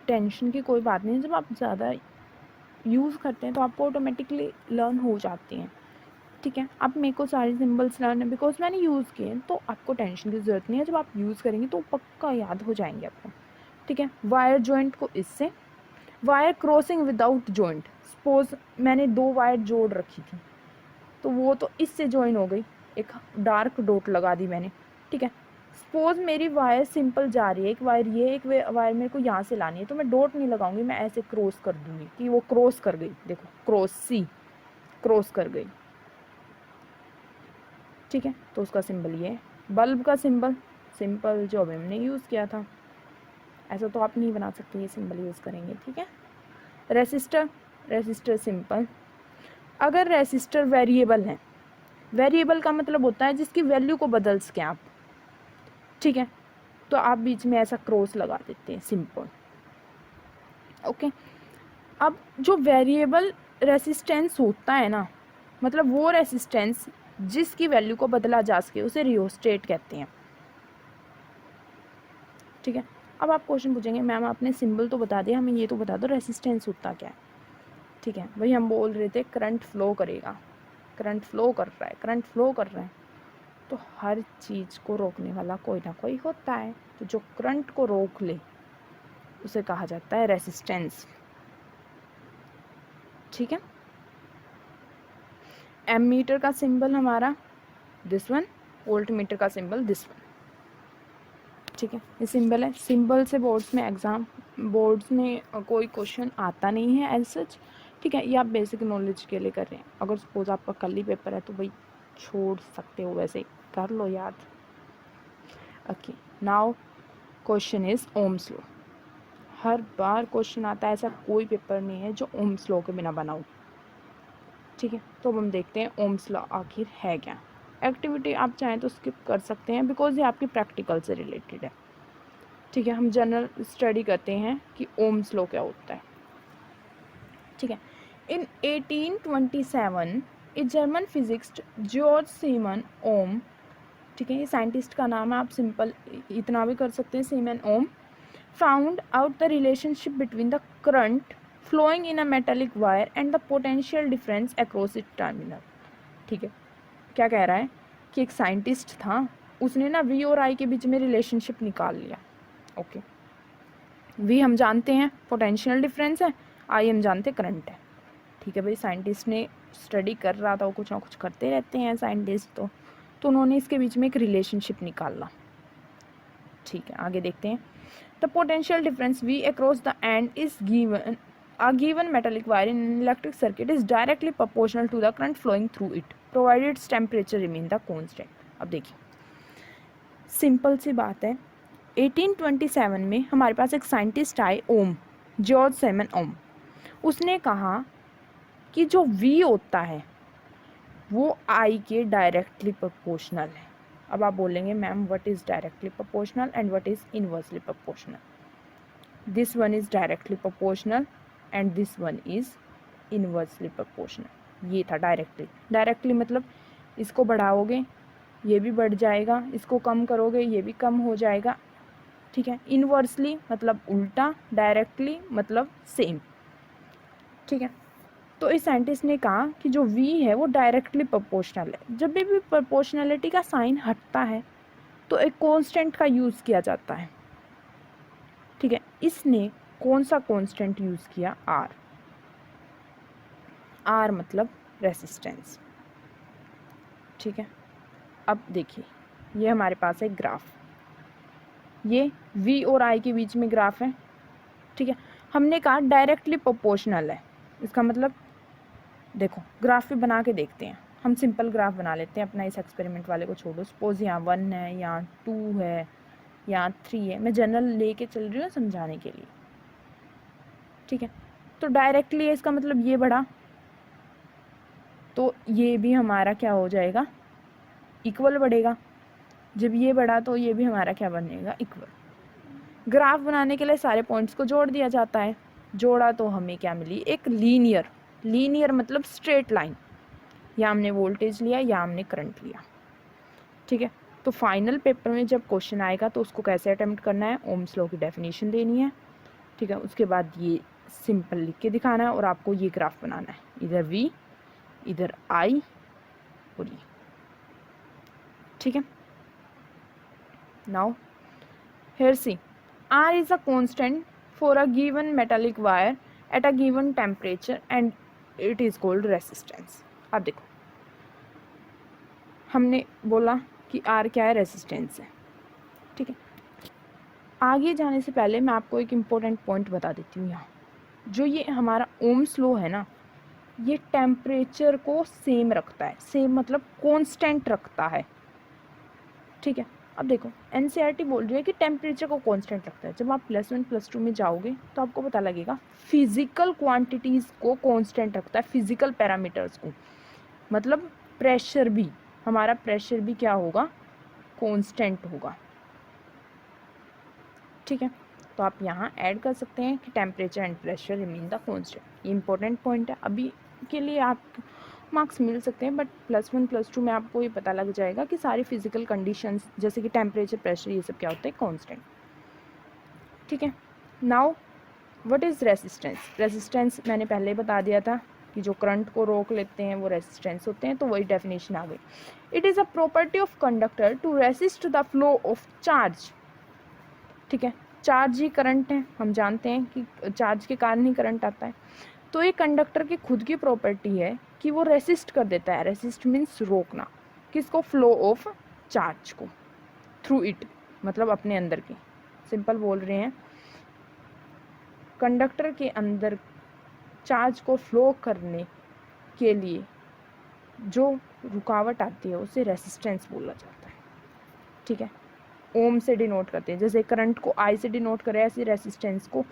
टेंशन की कोई बात नहीं, जब आप ज़्यादा यूज़ करते हैं तो आपको ऑटोमेटिकली लर्न हो जाती हैं, ठीक है। अब मेरे को सारे सिंबल्स लर्न है बिकॉज मैंने यूज़ किए हैं, तो आपको टेंशन की ज़रूरत नहीं है। जब आप यूज़ करेंगे तो पक्का याद हो जाएंगे आपको, ठीक है। वायर जॉइंट को इससे, wire crossing without joint, suppose मैंने 2 वायर जोड़ रखी थी तो वो तो इससे जॉइन हो गई, एक डार्क डॉट लगा दी मैंने, ठीक है। सपोज मेरी वायर सिंपल जा रही है, एक वायर ये, एक वायर मेरे को यहाँ से लानी है, तो मैं डॉट नहीं लगाऊंगी, मैं ऐसे क्रॉस कर दूंगी कि वो क्रॉस कर गई, देखो क्रॉस, सी क्रॉस कर गई, ठीक है। तो उसका सिंबल ये है। बल्ब का सिंबल सिंपल जो अभी हमने यूज़ किया था, ऐसा तो आप नहीं बना सकते, ये सिंबल यूज़ करेंगे, ठीक है। रेसिस्टर सिंपल, अगर रेसिस्टर वेरिएबल है, वेरिएबल का मतलब होता है जिसकी वैल्यू को बदल सकें आप, ठीक है, तो आप बीच में ऐसा क्रॉस लगा देते हैं, सिंपल, ओके। अब जो वेरिएबल रेसिस्टेंस होता है ना, मतलब वो रेसिस्टेंस जिसकी वैल्यू को बदला जा सके उसे रियोस्टेट कहते हैं, ठीक है। अब आप क्वेश्चन पूछेंगे मैम आपने सिंबल तो बता दिया, हमें ये तो बता दो रेसिस्टेंस होता क्या है, ठीक है। वही हम बोल रहे थे, करंट फ्लो करेगा, करंट फ्लो कर रहा है, करंट फ्लो कर रहा है, तो हर चीज़ को रोकने वाला कोई ना कोई होता है, तो जो करंट को रोक ले उसे कहा जाता है रेसिस्टेंस, ठीक है। एमीटर का सिंबल हमारा दिस वन, वोल्ट मीटर का सिंबल दिस वन, ठीक है। ये सिंबल है, सिंबल से बोर्ड्स में कोई क्वेश्चन आता नहीं है एज सच, ठीक है। ये आप बेसिक नॉलेज के लिए कर रहे हैं, अगर सपोज आपका कल ही पेपर है तो भाई छोड़ सकते हो, वैसे कर लो याद, okay. Now question is Ohm's law, her bar question आता है, ऐसा कोई पेपर नहीं है जो ओम्स लॉ के बिना बना हो, ठीक है। तो अब हम देखते हैं ओम्स लॉ आखिर है क्या। एक्टिविटी आप चाहें तो स्किप कर सकते हैं बिकॉज ये आपकी प्रैक्टिकल से रिलेटेड है, ठीक है। हम जनरल स्टडी करते हैं कि ओम्स लॉ क्या होता है, ठीक है। इन 1827 a German physicist George semen ओम, ठीक है, ये साइंटिस्ट का नाम है, आप सिंपल इतना भी कर सकते हैं, Simon Ohm, found out the relationship between the current flowing in a metallic wire and the potential difference across it terminal, ठीक है। क्या कह रहा है कि एक साइंटिस्ट था, उसने ना वी और आई के बीच में रिलेशनशिप निकाल लिया, ओके। वी हम जानते हैं पोटेंशियल डिफरेंस है, आई हम जानते हैं करंट है, ठीक है भाई। साइंटिस्ट ने स्टडी कर रहा था, वो कुछ ना कुछ करते रहते हैं साइंटिस्ट, तो उन्होंने इसके बीच में एक रिलेशनशिप निकाला, ठीक है। आगे देखते हैं, the potential difference V across the end is given A given metallic wire in an electric circuit is directly proportional to the current flowing through it, provided its temperature remain the constant. अब देखिए सिंपल सी बात है, 1827 में हमारे पास एक साइंटिस्ट आए ओम, जॉर्ज साइमन ओम। उसने कहा कि जो V होता है वो I के डायरेक्टली प्रोपोर्शनल है। अब आप बोलेंगे ma'am what is directly proportional and what is inversely proportional? This one is directly proportional and this one is inversely proportional. ये था डायरेक्टली मतलब इसको बढ़ाओगे ये भी बढ़ जाएगा, इसको कम करोगे ये भी कम हो जाएगा, ठीक है। इनवर्सली मतलब उल्टा, डायरेक्टली मतलब सेम, ठीक है। तो इस साइंटिस्ट ने कहा कि जो V है वो डायरेक्टली प्रोपोर्शनल है। जब भी प्रोपोर्शनलिटी का साइन हटता है तो एक कांस्टेंट का यूज़ किया जाता है, ठीक है। इसने कौन सा कांस्टेंट यूज़ किया? R। R मतलब रेसिस्टेंस, ठीक है। अब देखिए ये हमारे पास है ग्राफ, ये V और I के बीच में ग्राफ है, ठीक है। हमने कहा डायरेक्टली प्रोपोर्शनल है, इसका मतलब देखो ग्राफ भी बना के देखते हैं। हम सिंपल ग्राफ बना लेते हैं, अपना इस एक्सपेरिमेंट वाले को छोड़ो। सपोज यहाँ 1 है, यहाँ 2 है, यहाँ 3 है। मैं जनरल लेके चल रही हूँ समझाने के लिए, ठीक है। तो डायरेक्टली है इसका मतलब ये बढ़ा तो ये भी हमारा क्या हो जाएगा? इक्वल बढ़ेगा। जब ये बढ़ा तो ये भी हमारा क्या बनेगा? इक्वल। ग्राफ बनाने के लिए सारे पॉइंट्स को जोड़ दिया जाता है। जोड़ा तो हमें क्या मिली? एक लीनियर मतलब स्ट्रेट लाइन। या हमने वोल्टेज लिया या हमने करंट लिया, ठीक है। तो फाइनल पेपर में जब क्वेश्चन आएगा तो उसको कैसे अटेम्प्ट करना है? ओम्स लॉ की डेफिनेशन देनी है, ठीक है। उसके बाद ये सिंपल लिख के दिखाना है और आपको ये ग्राफ बनाना है, इधर V इधर I और ये, ठीक है। Now here see R is a constant for a given metallic wire at a given temperature and it is called resistance। अब देखो हमने बोला कि R क्या है? रेसिस्टेंस है, ठीक है। आगे जाने से पहले मैं आपको एक इम्पोर्टेंट पॉइंट बता देती हूँ। यहाँ जो ये हमारा ओम्स लॉ है ना, ये टेम्परेचर को सेम रखता है। सेम मतलब कांस्टेंट रखता है, ठीक है। अब देखो NCERT बोल रही है कि टेम्परेचर को कांस्टेंट रखता है। जब आप +1 +2 में जाओगे तो आपको पता लगेगा फिजिकल क्वांटिटीज़ को कांस्टेंट रखता है, फिजिकल पैरामीटर्स को। मतलब प्रेशर भी, हमारा प्रेशर भी क्या होगा? कांस्टेंट होगा, ठीक है। तो आप यहाँ ऐड कर सकते हैं कि temperature and pressure remain the constant. ये इंपॉर्टेंट पॉइंट है, अभी के लिए आप मार्क्स मिल सकते हैं, बट +1 +2 में आपको ये पता लग जाएगा कि सारी फिजिकल कंडीशंस जैसे कि टेम्परेचर, प्रेशर, ये सब क्या होते हैं? कांस्टेंट, ठीक है। Now what is resistance? Resistance मैंने पहले बता दिया था कि जो करंट को रोक लेते हैं वो रेसिस्टेंस होते हैं, तो वही डेफिनेशन आ गई। It is a property of conductor to resist the flow of charge, ठीक है। चार्ज ही करंट है, हम जानते हैं कि चार्ज के कारण ही करंट आता है। तो ये कंडक्टर की खुद की प्रॉपर्टी है कि वो रेसिस्ट कर देता है। रेसिस्ट मीन्स रोकना, किसको? फ्लो ऑफ चार्ज को, थ्रू इट मतलब अपने अंदर के। सिंपल बोल रहे हैं, कंडक्टर के अंदर चार्ज को फ्लो करने के लिए जो रुकावट आती है उसे रेसिस्टेंस बोला जाता है, ठीक है। ओम से डिनोट करते हैं, जैसे करंट को I से डिनोट करें ऐसे रेसिस्टेंस को,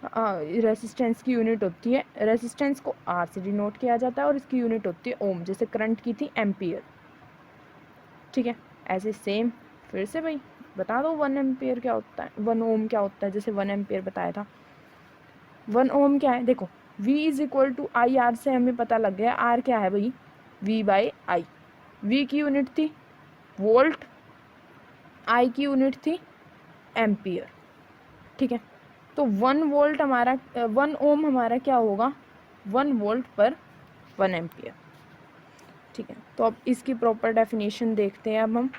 रेसिस्टेंस की यूनिट होती है, रेसिस्टेंस को R से डिनोट किया जाता है और इसकी यूनिट होती है ओम। जैसे करंट की थी एम्पियर, ठीक है। ऐसे सेम फिर से भाई बता दो 1 एम्पियर क्या होता है, 1 ओम क्या होता है। जैसे 1 एम्पियर बताया था, 1 ओम क्या है? देखो V = IR से हमें पता लग गया R क्या है भाई? V/I। V की यूनिट थी वोल्ट, I की यूनिट थी एम्पियर, ठीक है। तो 1 वोल्ट हमारा 1 ओम हमारा क्या होगा? 1 वोल्ट पर 1 एम्पियर, ठीक है। तो अब इसकी प्रॉपर डेफिनेशन देखते हैं अब हम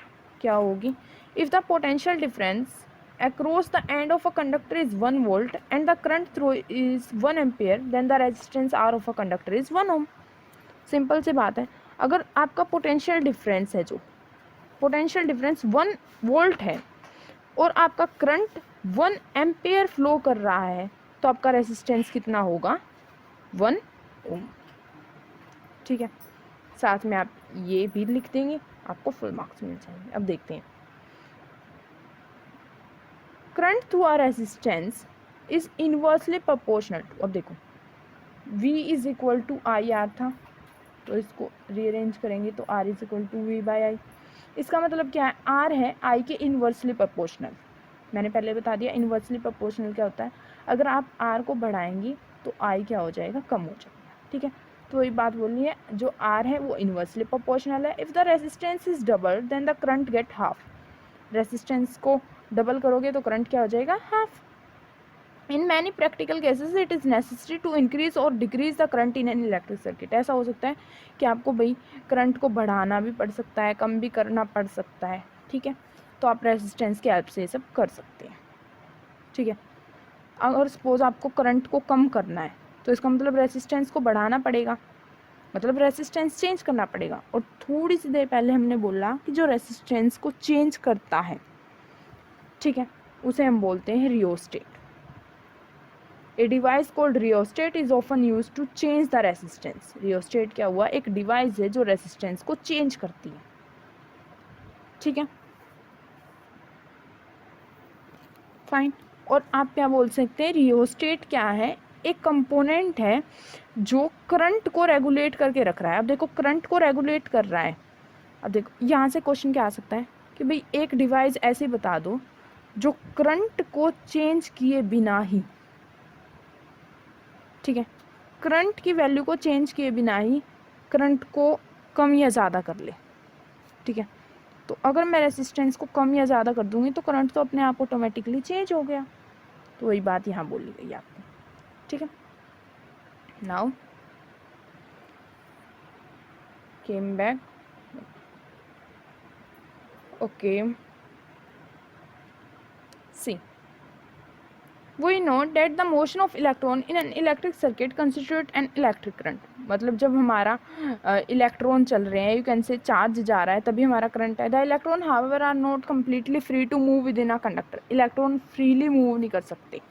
क्या होगी। If the potential difference across the end of a conductor is 1 volt and the current through is 1 ampere then the resistance R of a conductor is 1 ohm। Simple सी बात है, अगर आपका पोटेंशियल डिफरेंस है, जो पोटेंशियल डिफरेंस 1 वोल्ट है और आपका करंट 1 एम्पियर फ्लो कर रहा है, तो आपका रेसिस्टेंस कितना होगा, 1 ओम। ठीक है, साथ में आप ये भी लिख देंगे, आपको फुल मार्क्स मिल जाएंगे। अब देखते हैं, current through a resistance is inversely proportional to, अब देखो V is equal to I R था, तो इसको रीअरेंज करेंगे तो R is equal to V by I. इसका मतलब क्या है, R है I के इनवर्सली प्रोपोर्शनल। मैंने पहले बता दिया इनवर्सली प्रोपोर्शनल क्या होता है, अगर आप R को बढ़ाएंगी तो I क्या हो जाएगा, कम हो जाएगा। ठीक है, तो वही बात बोलनी है, जो R है वो इनवर्सली प्रोपोर्शनल है। If the resistance is double then the current get half, resistance को डबल करोगे तो करंट क्या हो जाएगा, half. In many practical cases it is necessary to increase और decrease the current in an electric circuit. ऐसा हो सकता है कि आपको भाई करंट को बढ़ाना भी पड़ सकता है, कम भी करना पड़ सकता है। ठीक है, तो आप रेजिस्टेंस की हेल्प से ये सब कर सकते हैं। ठीक है, अगर सपोज आपको करंट को कम करना है तो इसका मतलब रेजिस्टेंस को बढ़ाना पड़ेगा, मतलब रेजिस्टेंस चेंज करना पड़ेगा। और थोड़ी सी देर पहले हमने बोला कि जो रेजिस्टेंस को चेंज करता है, ठीक है, उसे हम बोलते हैं rheostat. A device called rheostat is often used to change the resistance. Rheostat क्या हुआ, एक डिवाइस है जो रेसिस्टेंस को चेंज करती है। ठीक है, फाइन। और आप क्या बोल सकते हैं, रियोस्टेट क्या है, एक कंपोनेंट है जो करंट को रेगुलेट करके रख रहा है। अब देखो करंट को रेगुलेट कर रहा है, अब देखो यहाँ से क्वेश्चन क्या आ सकता है कि भाई एक डिवाइस ऐसे बता दो जो करंट को चेंज किए बिना ही, ठीक है, करंट की वैल्यू को चेंज किए बिना ही करंट को कम या ज़्यादा कर ले। ठीक है, तो अगर मैं रेसिस्टेंस को कम या ज़्यादा कर दूंगी तो करंट तो अपने आप ऑटोमेटिकली चेंज हो गया। तो वही बात यहाँ बोली गई आपको। ठीक है, now came back, okay, see we know that the motion of electron in an electric circuit constitute an electric current। मतलब जब हमारा इलेक्ट्रॉन चल रहे हैं, यू कैन से चार्ज जा रहा है, तभी हमारा करंट है। The electron however are not completely free to move within a conductor. Electron freely move नहीं कर सकते,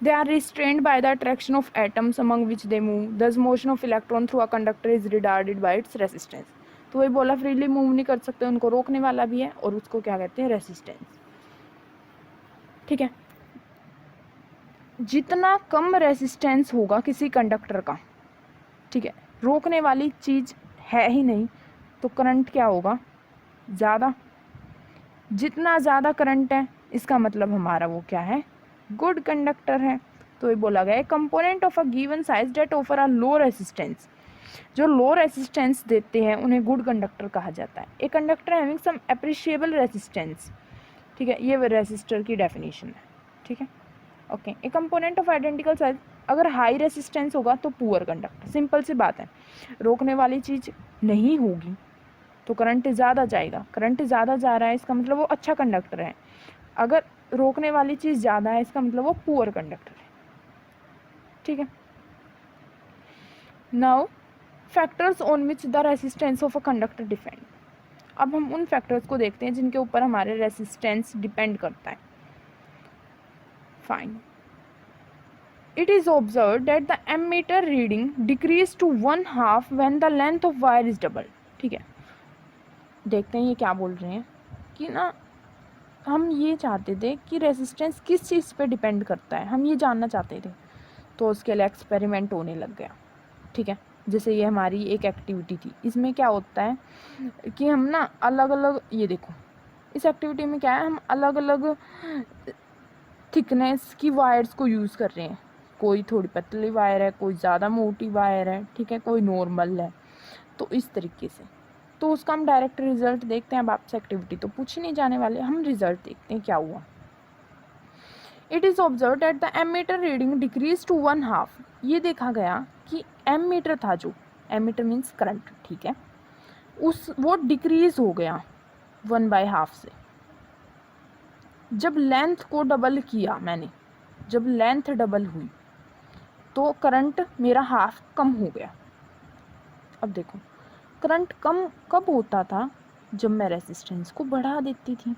they are restrained by the attraction of atoms among which they move, thus motion of electron through a conductor is retarded by its resistance. तो वही बोला, फ्रीली मूव नहीं कर सकते, उनको रोकने वाला भी है, और उसको क्या कहते हैं, रेसिस्टेंस। ठीक है, जितना कम रेसिस्टेंस होगा किसी कंडक्टर का, ठीक है, रोकने वाली चीज़ है ही नहीं, तो करंट क्या होगा, ज़्यादा। जितना ज़्यादा करंट है इसका मतलब हमारा वो क्या है, गुड कंडक्टर है। तो ये बोला गया है component of a given size that offer a low resistance. जो लो रेसिस्टेंस देते हैं उन्हें गुड कंडक्टर कहा जाता है। A conductor having some appreciable resistance, ठीक है, ये रेसिस्टर की डेफिनेशन है। ठीक है, okay, a component of identical size, अगर हाई रेसिस्टेंस होगा तो पुअर कंडक्टर। सिंपल सी बात है, रोकने वाली चीज़ नहीं होगी तो करंट ज़्यादा जाएगा, करंट ज़्यादा जा रहा है इसका मतलब वो अच्छा कंडक्टर है। अगर रोकने वाली चीज़ ज़्यादा है इसका मतलब वो पुअर कंडक्टर है। ठीक है, now factors on which the resistance of a conductor depend. अब हम उन फैक्टर्स को देखते हैं जिनके ऊपर हमारे रेसिस्टेंस डिपेंड करता है। Fine, it is observed that the ammeter reading decrease to 1/2 when the length of wire is double। ठीक है, देखते हैं ये क्या बोल रहे हैं कि ना, हम ये चाहते थे कि रेजिस्टेंस किस चीज़ पे डिपेंड करता है, हम ये जानना चाहते थे, तो उसके लिए एक्सपेरिमेंट होने लग गया। ठीक है, जैसे ये हमारी एक एक्टिविटी थी, इसमें क्या होता है कि हम ना अलग अलग, ये देखो इस एक्टिविटी में क्या है, हम अलग अलग थिकनेस की वायर्स को यूज़ कर रहे हैं। कोई थोड़ी पतली वायर है, कोई ज़्यादा मोटी वायर है, ठीक है, कोई नॉर्मल है, तो इस तरीके से। तो उसका हम डायरेक्ट रिजल्ट देखते हैं। अब आपसे एक्टिविटी तो पूछ ही नहीं जाने वाले, हम रिजल्ट देखते हैं क्या हुआ। It is observe at the ammeter reading decrease to 1/2। ये देखा गया कि एमीटर था, जो एमीटर मीन्स करंट, ठीक है, वो डिक्रीज हो गया 1/2 से। जब लेंथ को डबल किया मैंने, जब लेंथ डबल हुई तो करंट मेरा हाफ कम हो गया। अब देखो करंट कम कब होता था, जब मैं रेसिस्टेंस को बढ़ा देती थी।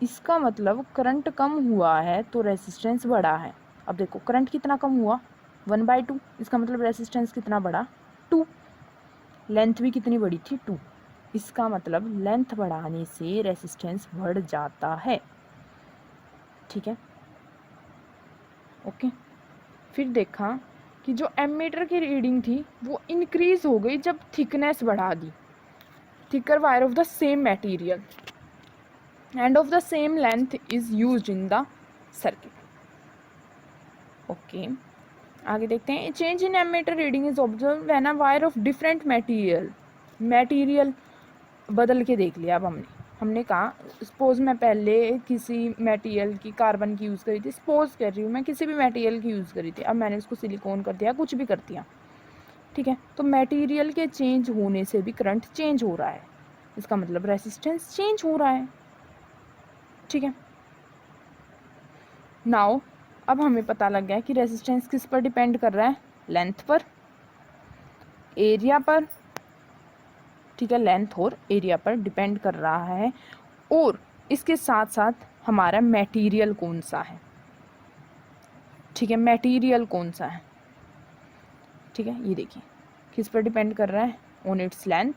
इसका मतलब करंट कम हुआ है तो रेसिस्टेंस बढ़ा है। अब देखो करंट कितना कम हुआ, 1/2, इसका मतलब रेसिस्टेंस कितना बढ़ा, 2। लेंथ भी कितनी बड़ी थी, 2। इसका मतलब लेंथ बढ़ाने से रेसिस्टेंस बढ़ जाता है। ठीक है, ओके। फिर देखा कि जो एमीटर की रीडिंग थी वो इंक्रीज हो गई जब थिकनेस बढ़ा दी, thicker wire of the same material and of the same length is used in the circuit. Okay, आगे देखते हैं। Change in ammeter reading is observe when a wire of different material बदल के देख लिया। अब हमने कहा सपोज मैं पहले किसी मटेरियल की, कार्बन की यूज़ करी थी, सपोज कर रही हूँ मैं, किसी भी मटेरियल की यूज़ करी थी, अब मैंने उसको सिलिकॉन कर दिया, कुछ भी कर दिया। ठीक है, तो मटेरियल के चेंज होने से भी करंट चेंज हो रहा है, इसका मतलब रेसिस्टेंस चेंज हो रहा है। ठीक है, नाउ अब हमें पता लग गया कि रेसिस्टेंस किस पर डिपेंड कर रहा है, लेंथ पर, एरिया पर। ठीक है, लेंथ और एरिया पर डिपेंड कर रहा है, और इसके साथ साथ हमारा मटेरियल कौन सा है। ठीक है, मटेरियल कौन सा है। ठीक है, ये देखिए किस पर डिपेंड कर रहा है, on its length,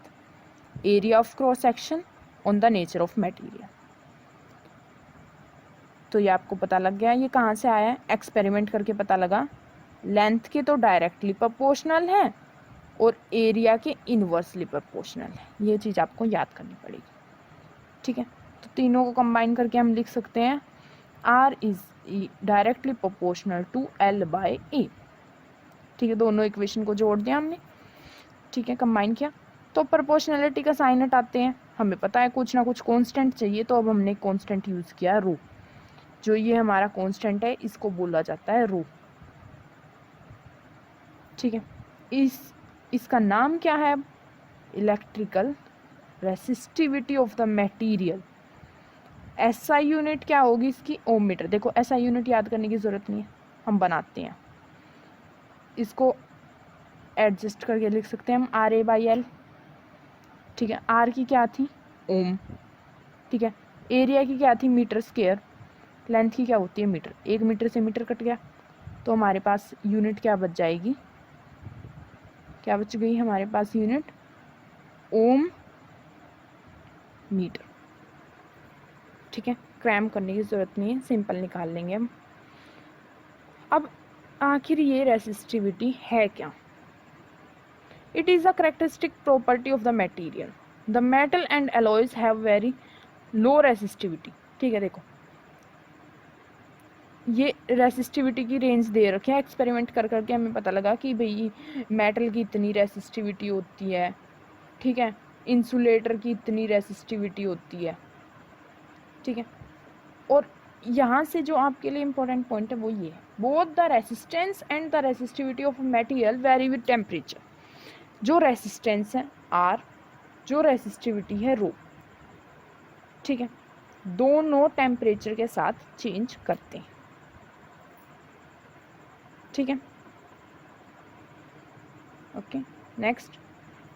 area of cross section, on the nature of material. तो ये आपको पता लग गया, ये कहाँ से आया है, एक्सपेरिमेंट करके पता लगा। लेंथ के तो डायरेक्टली प्रोपोर्शनल है और एरिया के इनवर्सली प्रोपोर्शनल है, ये चीज़ आपको याद करनी पड़ेगी। ठीक है, तो तीनों को कंबाइन करके हम लिख सकते हैं R is directly proportional to L/A। ठीक है, दोनों इक्वेशन को जोड़ दिया हमने। ठीक है, कंबाइन किया तो प्रोपोर्शनलिटी का साइन हटाते हैं, हमें पता है कुछ ना कुछ कांस्टेंट चाहिए, तो अब हमने कांस्टेंट यूज़ किया रो। जो ये हमारा कांस्टेंट है इसको बोला जाता है रो। ठीक है, इसका नाम क्या है, electrical resistivity of the material. SI unit क्या होगी इसकी, ओम मीटर। देखो SI यूनिट याद करने की ज़रूरत नहीं है, हम बनाते हैं, इसको एडजस्ट करके लिख सकते हैं हम RA/L। ठीक है, R की क्या थी, ओम। ठीक है, एरिया की क्या थी, मीटर स्क्वायर, लेंथ की क्या होती है, मीटर। 1 मीटर से मीटर कट गया तो हमारे पास यूनिट क्या बच जाएगी, क्या बच गई हमारे पास यूनिट, ओम मीटर। ठीक है, क्रैम करने की ज़रूरत नहीं है, सिंपल निकाल लेंगे हम। अब आखिर ये रेसिस्टिविटी है क्या, it is a characteristic property of the material, the metal and alloys have very low resistivity. ठीक है, देखो ये रेसिस्टिविटी की रेंज दे रखे हैं, एक्सपेरिमेंट कर करके हमें पता लगा कि भाई मेटल की इतनी रेसिस्टिविटी होती है। ठीक है, इंसुलेटर की इतनी रेसिस्टिविटी होती है। ठीक है, और यहाँ से जो आपके लिए इम्पोर्टेंट पॉइंट है वो ये है, both the resistance and the resistivity of material very with temperature. जो रेसिस्टेंस है R, जो रेसिस्टिविटी है रो। ठीक है, दोनों टेम्परेचर के साथ चेंज करते हैं। ठीक है, ओके। Next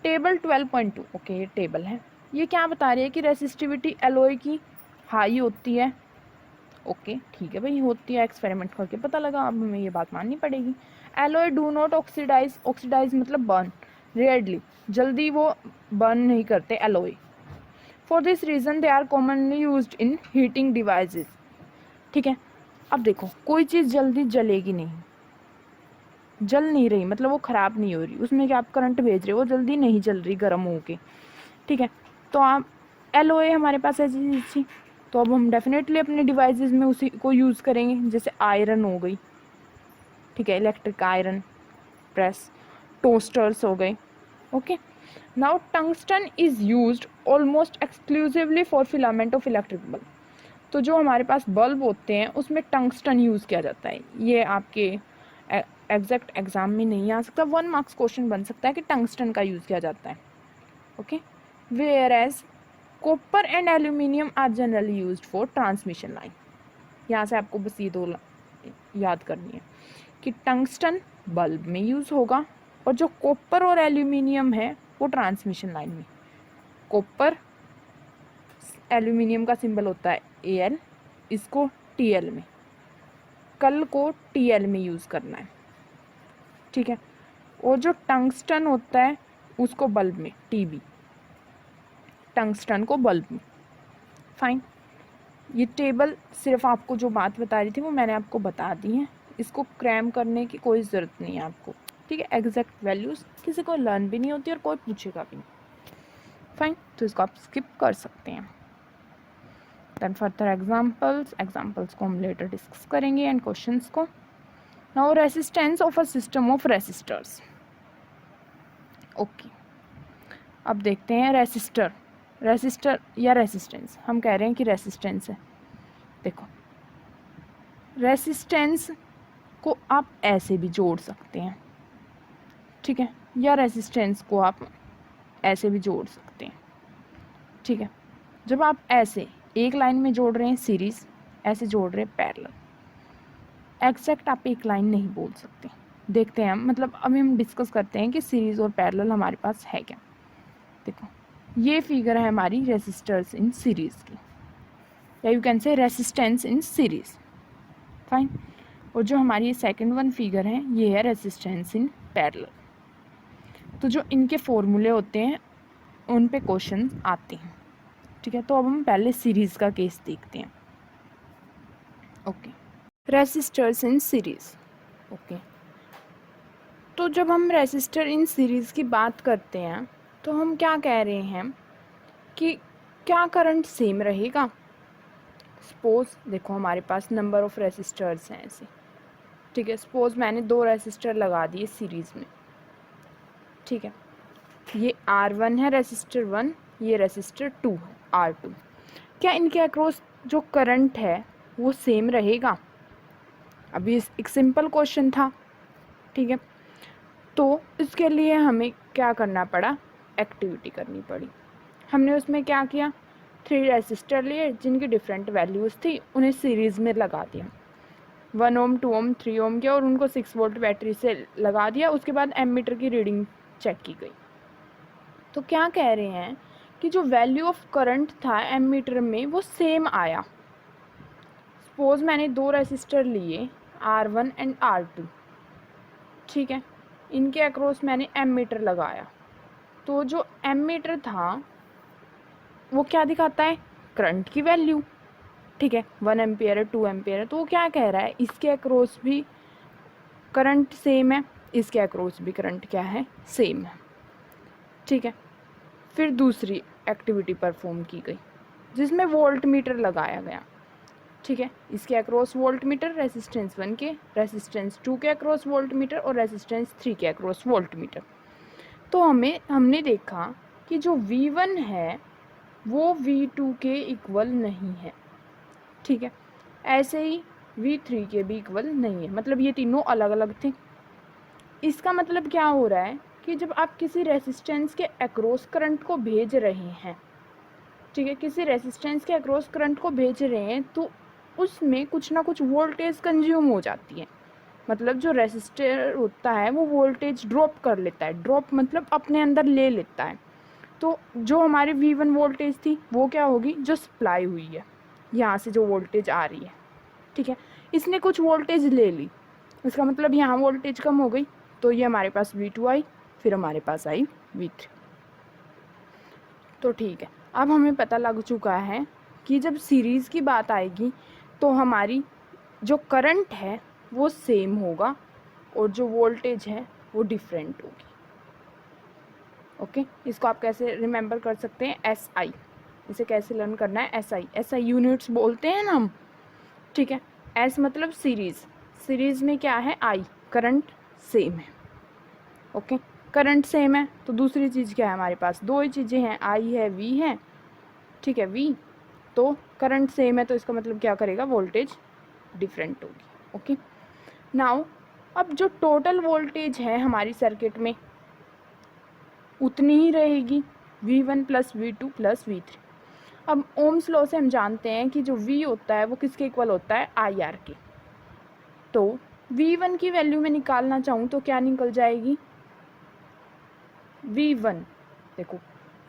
table 12.2। ओके, ये टेबल है, ये क्या बता रही है कि रेसिस्टिविटी एलॉय की हाई होती है। ओके, ठीक है भाई, होती है, एक्सपेरिमेंट करके पता लगा, अब हमें ये बात माननी पड़ेगी। Alloy do not oxidise, oxidise मतलब बर्न, रेयरली, जल्दी वो बर्न नहीं करते alloy. For this reason they are commonly used in heating devices. ठीक है, अब देखो कोई चीज़ जल्दी जलेगी नहीं, जल नहीं रही मतलब वो ख़राब नहीं हो रही, उसमें क्या आप करंट भेज रहे हो, वो जल्दी नहीं जल रही गर्म होके। ठीक है, तो आप एलओए हमारे पास ऐसी चीज़ थी, तो अब हम डेफिनेटली अपने डिवाइसेस में उसी को यूज़ करेंगे, जैसे आयरन हो गई। ठीक है, इलेक्ट्रिक आयरन प्रेस, टोस्टर्स हो गए। Okay, now tungsten is used almost exclusively for filament of electric bulb. तो जो हमारे पास बल्ब होते हैं उसमें टंगस्टन यूज़ किया जाता है। ये आपके एग्जैक्ट एग्जाम में नहीं आ सकता, 1 मार्क्स क्वेश्चन बन सकता है कि टंगस्टन का यूज़ किया जाता है। Okay, whereas copper and aluminium are generally used for transmission line. यहाँ से आपको बस ये दो याद करनी है कि टंगस्टन बल्ब में यूज़ होगा और जो कॉपर और एल्यूमिनियम है वो ट्रांसमिशन लाइन में। कॉपर, एल्यूमिनियम का सिंबल होता है Al, इसको Tl में, निकल को TL में यूज़ करना है, ठीक है। और जो टंगस्टन होता है उसको बल्ब में, TB, टंगस्टन को बल्ब में। फाइन, ये टेबल सिर्फ आपको जो बात बता रही थी वो मैंने आपको बता दी है, इसको क्रैम करने की कोई ज़रूरत नहीं है आपको, ठीक है। एग्जैक्ट वैल्यूज़ किसी को लर्न भी नहीं होती और कोई पूछेगा भी नहीं। फाइन, तो इसको आप स्किप कर सकते हैं। देन फर्दर एग्जाम्पल्स को हम लेटर डिस्कस करेंगे एंड क्वेश्चंस को। Now resistance of a system of resistors. Okay, अब देखते हैं रेसिस्टर या रेसिस्टेंस, हम कह रहे हैं कि रेसिस्टेंस है। देखो, रेसिस्टेंस को आप ऐसे भी जोड़ सकते हैं, ठीक है, या रेसिस्टेंस को आप ऐसे भी जोड़ सकते हैं, ठीक है। जब आप ऐसे एक लाइन में जोड़ रहे हैं सीरीज, ऐसे जोड़ रहे हैं पैरेलल, एग्जैक्ट आप एक लाइन नहीं बोल सकते। देखते हैं हम, मतलब अभी हम डिस्कस करते हैं कि सीरीज और पैरेलल हमारे पास है क्या। देखो, ये फिगर है हमारी रेसिस्टर्स इन सीरीज की, या यू कैन से रेसिस्टेंस इन सीरीज। फाइन, और जो हमारी ये सेकंड वन फिगर है ये है रेसिस्टेंस इन पैरेलल। तो जो इनके फॉर्मूले होते हैं उन पे क्वेश्चन आते हैं, ठीक है। तो अब हम पहले सीरीज का केस देखते हैं। Okay, resistors in series. Okay, तो जब हम रेसिस्टर इन सीरीज की बात करते हैं तो हम क्या कह रहे हैं कि क्या करंट सेम रहेगा। सपोज देखो हमारे पास नंबर ऑफ रेसिस्टर्स हैं ऐसे, ठीक है। सपोज मैंने 2 रेसिस्टर लगा दिए सीरीज में, ठीक है। ये R1 है रेसिस्टर 1, ये रेसिस्टर 2 है R2। क्या इनके अक्रॉस जो करंट है वो सेम रहेगा। अभी एक सिंपल क्वेश्चन था, ठीक है। तो इसके लिए हमें क्या करना पड़ा, एक्टिविटी करनी पड़ी। हमने उसमें क्या किया, 3 रेसिस्टर लिए जिनकी डिफरेंट वैल्यूज़ थी, उन्हें सीरीज़ में लगा दिया। 1 ओम 2 ओम 3 ओम किया और उनको 6 वोल्ट बैटरी से लगा दिया। उसके बाद एमीटर की रीडिंग चेक की गई। तो क्या कह रहे हैं कि जो वैल्यू ऑफ करंट था एमीटर में वो सेम आया। सपोज मैंने 2 रेसिस्टर लिए R1 एंड R2, ठीक है। इनके अक्रॉस मैंने एमीटर लगाया, तो जो एमीटर था वो क्या दिखाता है, करंट की वैल्यू, ठीक है। 1 एम्पियर है, 2 एम्पियर है, तो वो क्या कह रहा है, इसके अक्रॉस भी करंट सेम है, इसके अक्रॉस भी करंट क्या है, सेम है, ठीक है। फिर दूसरी एक्टिविटी परफॉर्म की गई जिसमें वोल्ट मीटर लगाया गया, ठीक है। इसके अक्रॉस वोल्ट मीटर, रेसिस्टेंस 1 के, रेसिस्टेंस 2 के अक्रॉस वोल्ट मीटर और रेसिस्टेंस 3 के अक्रॉस वोल्ट मीटर। तो हमने देखा कि जो V1 है वो V2 के इक्वल नहीं है, ठीक है। ऐसे ही V3 के भी इक्वल नहीं है, मतलब ये तीनों अलग अलग थे। इसका मतलब क्या हो रहा है कि जब आप किसी रेसिस्टेंस के अक्रॉस करंट को भेज रहे हैं, ठीक है, किसी रेसिस्टेंस के अक्रॉस करंट को भेज रहे हैं तो उसमें कुछ ना कुछ वोल्टेज कंज्यूम हो जाती है। मतलब जो रेसिस्टर होता है वो वोल्टेज ड्रॉप कर लेता है, ड्रॉप मतलब अपने अंदर ले लेता है। तो जो हमारी V1 वोल्टेज थी वो क्या होगी, जो सप्लाई हुई है यहाँ से जो वोल्टेज आ रही है, ठीक है, इसने कुछ वोल्टेज ले ली, इसका मतलब यहाँ वोल्टेज कम हो गई, तो ये हमारे पास V2 आई, फिर हमारे पास आई V3। तो ठीक है, अब हमें पता लग चुका है कि जब सीरीज़ की बात आएगी तो हमारी जो करंट है वो सेम होगा और जो वोल्टेज है वो डिफरेंट होगी। ओके, इसको आप कैसे रिमेंबर कर सकते हैं, SI, इसे कैसे लर्न करना है, SI यूनिट्स बोलते हैं ना हम, ठीक है। S मतलब सीरीज़ में क्या है, I, करंट सेम है। ओके, करंट सेम है तो दूसरी चीज़ क्या है हमारे पास, 2 ही चीज़ें हैं, I है, V है, ठीक है, V, तो करंट सेम है तो इसका मतलब क्या करेगा, वोल्टेज डिफरेंट होगी। ओके, नाउ अब जो टोटल वोल्टेज है हमारी सर्किट में उतनी ही रहेगी, V1 plus V2 plus V3। अब ओम्स लॉ से हम जानते हैं कि जो V होता है वो किसके इक्वल होता है, IR के। तो V1 की वैल्यू में निकालना चाहूँ तो क्या निकल जाएगी, V1, देखो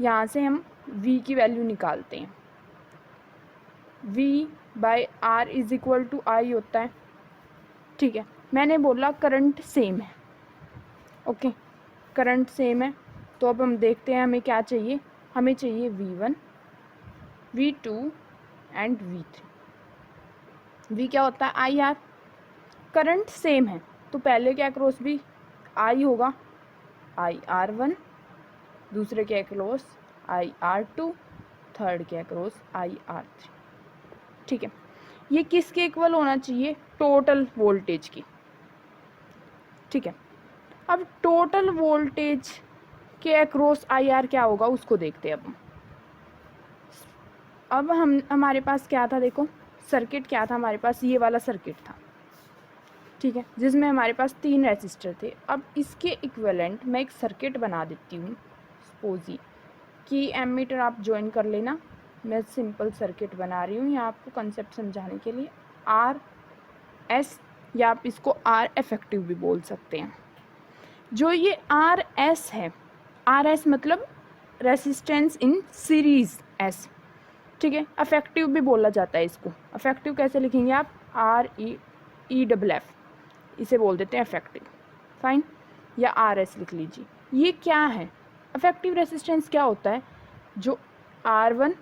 यहाँ से हम V की वैल्यू निकालते हैं, V by R is equal to I होता है, ठीक है, मैंने बोला करंट सेम है, ओके, करंट सेम है। तो अब हम देखते हैं हमें क्या चाहिए, हमें चाहिए V1, V2 and V3। V क्या होता है, IR, करंट सेम है तो पहले के अक्रॉस भी I होगा, IR1, दूसरे के अक्रॉस IR2, थर्ड के अक्रॉस IR3। ठीक है, ये किसके इक्वल होना चाहिए, टोटल वोल्टेज की। ठीक है, अब टोटल वोल्टेज के अक्रॉस IR क्या होगा उसको देखते हैं अब हम हमारे पास क्या था, देखो सर्किट क्या था हमारे पास, ये वाला सर्किट था, ठीक है, जिसमें हमारे पास 3 रेसिस्टर थे। अब इसके इक्विवेलेंट मैं एक सर्किट बना देती हूँ, सपोज कि एमीटर आप ज्वाइन कर लेना, मैं सिंपल सर्किट बना रही हूँ यहाँ आपको कंसेप्ट समझाने के लिए, RS, या आप इसको R इफेक्टिव भी बोल सकते हैं। जो ये RS है, RS मतलब रेसिस्टेंस इन सीरीज S, ठीक है, अफेक्टिव भी बोला जाता है इसको। अफेक्टिव कैसे लिखेंगे आप, REEFF, इसे बोल देते हैं अफेक्टिव, फाइन, या RS लिख लीजिए। ये क्या है, अफेक्टिव रेसिस्टेंस क्या होता है, जो R1,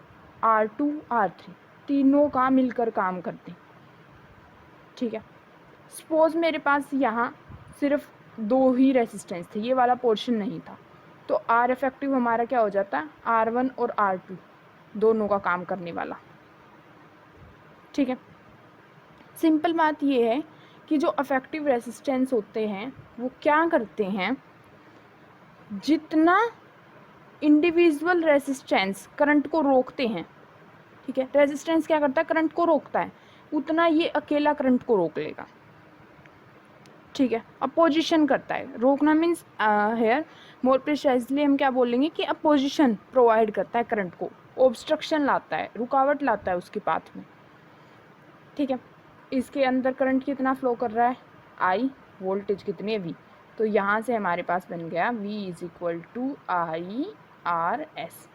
R2, R3 तीनों का मिलकर काम करते हैं। ठीक है, सपोज मेरे पास यहाँ सिर्फ 2 ही रेसिस्टेंस थे, ये वाला पोर्शन नहीं था, तो R इफेक्टिव हमारा क्या हो जाता है, R1 और R2 दोनों का काम करने वाला। ठीक है, सिंपल बात ये है कि जो अफेक्टिव रेसिस्टेंस होते हैं वो क्या करते हैं, जितना इंडिविजुअल रेसिस्टेंस करंट को रोकते हैं, ठीक है, रेजिस्टेंस क्या करता है, करंट को रोकता है, उतना ये अकेला करंट को रोक लेगा। ठीक है, अपोजिशन करता है, रोकना मीन्स हेयर मोर प्रिसाइजली हम क्या बोलेंगे कि अपोजिशन प्रोवाइड करता है करंट को, ऑब्स्ट्रक्शन लाता है, रुकावट लाता है उसके पाथ में। ठीक है, इसके अंदर करंट कितना फ्लो कर रहा है, I, वोल्टेज कितनी है V, तो यहाँ से हमारे पास बन गया V = IRS।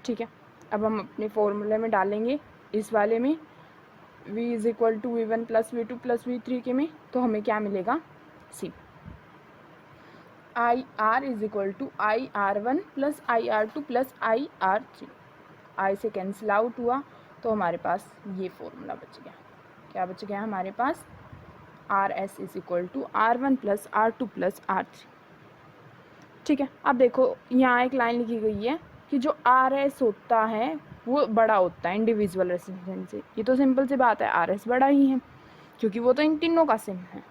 ठीक है, अब हम अपने फॉर्मूले में डालेंगे, इस वाले में V = V1 + V2 + V3 के में, तो हमें क्या मिलेगा, C, IR = IR1 + IR2 + IR3, I से कैंसिल आउट हुआ तो हमारे पास ये फॉर्मूला बच गया। क्या बच गया हमारे पास, RS = R1 + R2 + R3। ठीक है, अब देखो यहाँ एक लाइन लिखी गई है कि जो RS होता है वो बड़ा होता है इंडिविजुअल रेसिस्टेंस से। ये तो सिंपल सी बात है, RS बड़ा ही है क्योंकि वो तो इन तीनों का सेम है।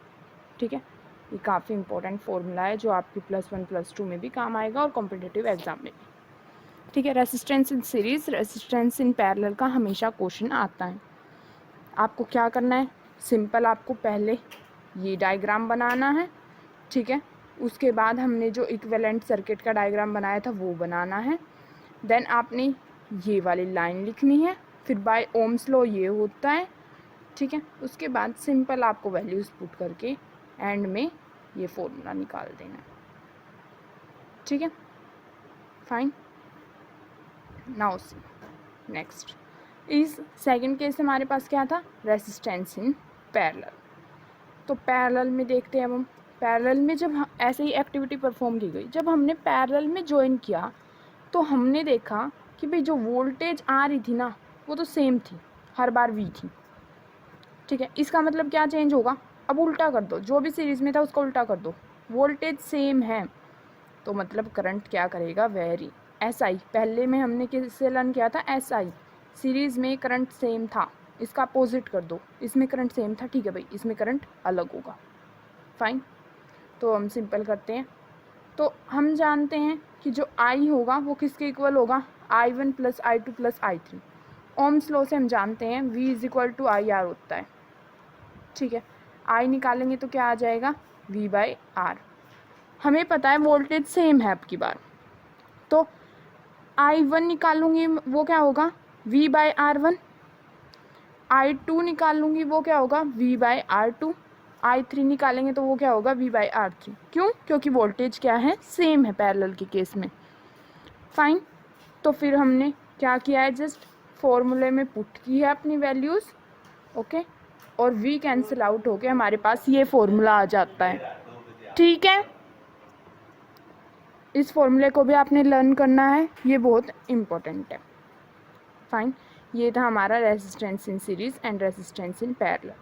ठीक है, ये काफ़ी इंपॉर्टेंट फॉर्मूला है जो आपकी +1 +2 में भी काम आएगा और कॉम्पिटिटिव एग्जाम में भी। ठीक है, resistance in series, resistance in parallel का हमेशा क्वेश्चन आता है। आपको क्या करना है, सिंपल आपको पहले ये डायग्राम बनाना है। ठीक है, उसके बाद हमने जो इक्विवेलेंट सर्किट का डायग्राम बनाया था वो बनाना है। देन आपने ये वाली लाइन लिखनी है, फिर बाय ओम्स लॉ ये होता है। ठीक है, उसके बाद सिंपल आपको वैल्यूज़ पुट करके एंड में ये फॉर्मूला निकाल देना है। ठीक है, फाइन, नाउ सी नेक्स्ट इस सेकंड केस हमारे पास क्या था, रेसिस्टेंस इन पैरेलल। तो पैरेलल में देखते हैं अब हम, पैरेलल में जब ऐसे ही एक्टिविटी परफॉर्म की गई, जब हमने पैरेलल में ज्वाइन किया तो हमने देखा कि भाई जो वोल्टेज आ रही थी ना वो तो सेम थी, हर बार V थी। ठीक है, इसका मतलब क्या चेंज होगा, अब उल्टा कर दो, जो भी सीरीज़ में था उसका उल्टा कर दो, वोल्टेज सेम है तो मतलब करंट क्या करेगा, वेरी। SI पहले में हमने किससे लर्न किया था, SI, सीरीज़ में करंट सेम था, इसका अपोजिट कर दो, इसमें करंट सेम था, ठीक है भाई, इसमें करंट अलग होगा, फाइन। तो हम सिंपल करते हैं, तो हम जानते हैं कि जो I होगा वो किसके इक्वल होगा, I1 + I2 + I3। Ohm's law से हम जानते हैं V = IR होता है। ठीक है, I निकालेंगे तो क्या आ जाएगा, V/R। हमें पता है वोल्टेज सेम है अब की बार, तो I1 निकालूंगी वो क्या होगा, V/R1। I2 निकालूंगी वो क्या होगा, V/R2। I3 निकालेंगे तो वो क्या होगा, V/R3। क्यों, क्योंकि वोल्टेज क्या है, सेम है पैरेलल के केस में, फाइन। तो फिर हमने क्या किया है, जस्ट फॉर्मूले में पुट की है अपनी वैल्यूज़, ओके। और V कैंसिल आउट होके हमारे पास ये फॉर्मूला आ जाता है। ठीक है, इस फॉर्मूले को भी आपने लर्न करना है, ये बहुत इम्पोर्टेंट है। फाइन, ये था हमारा resistance in series and resistance in parallel.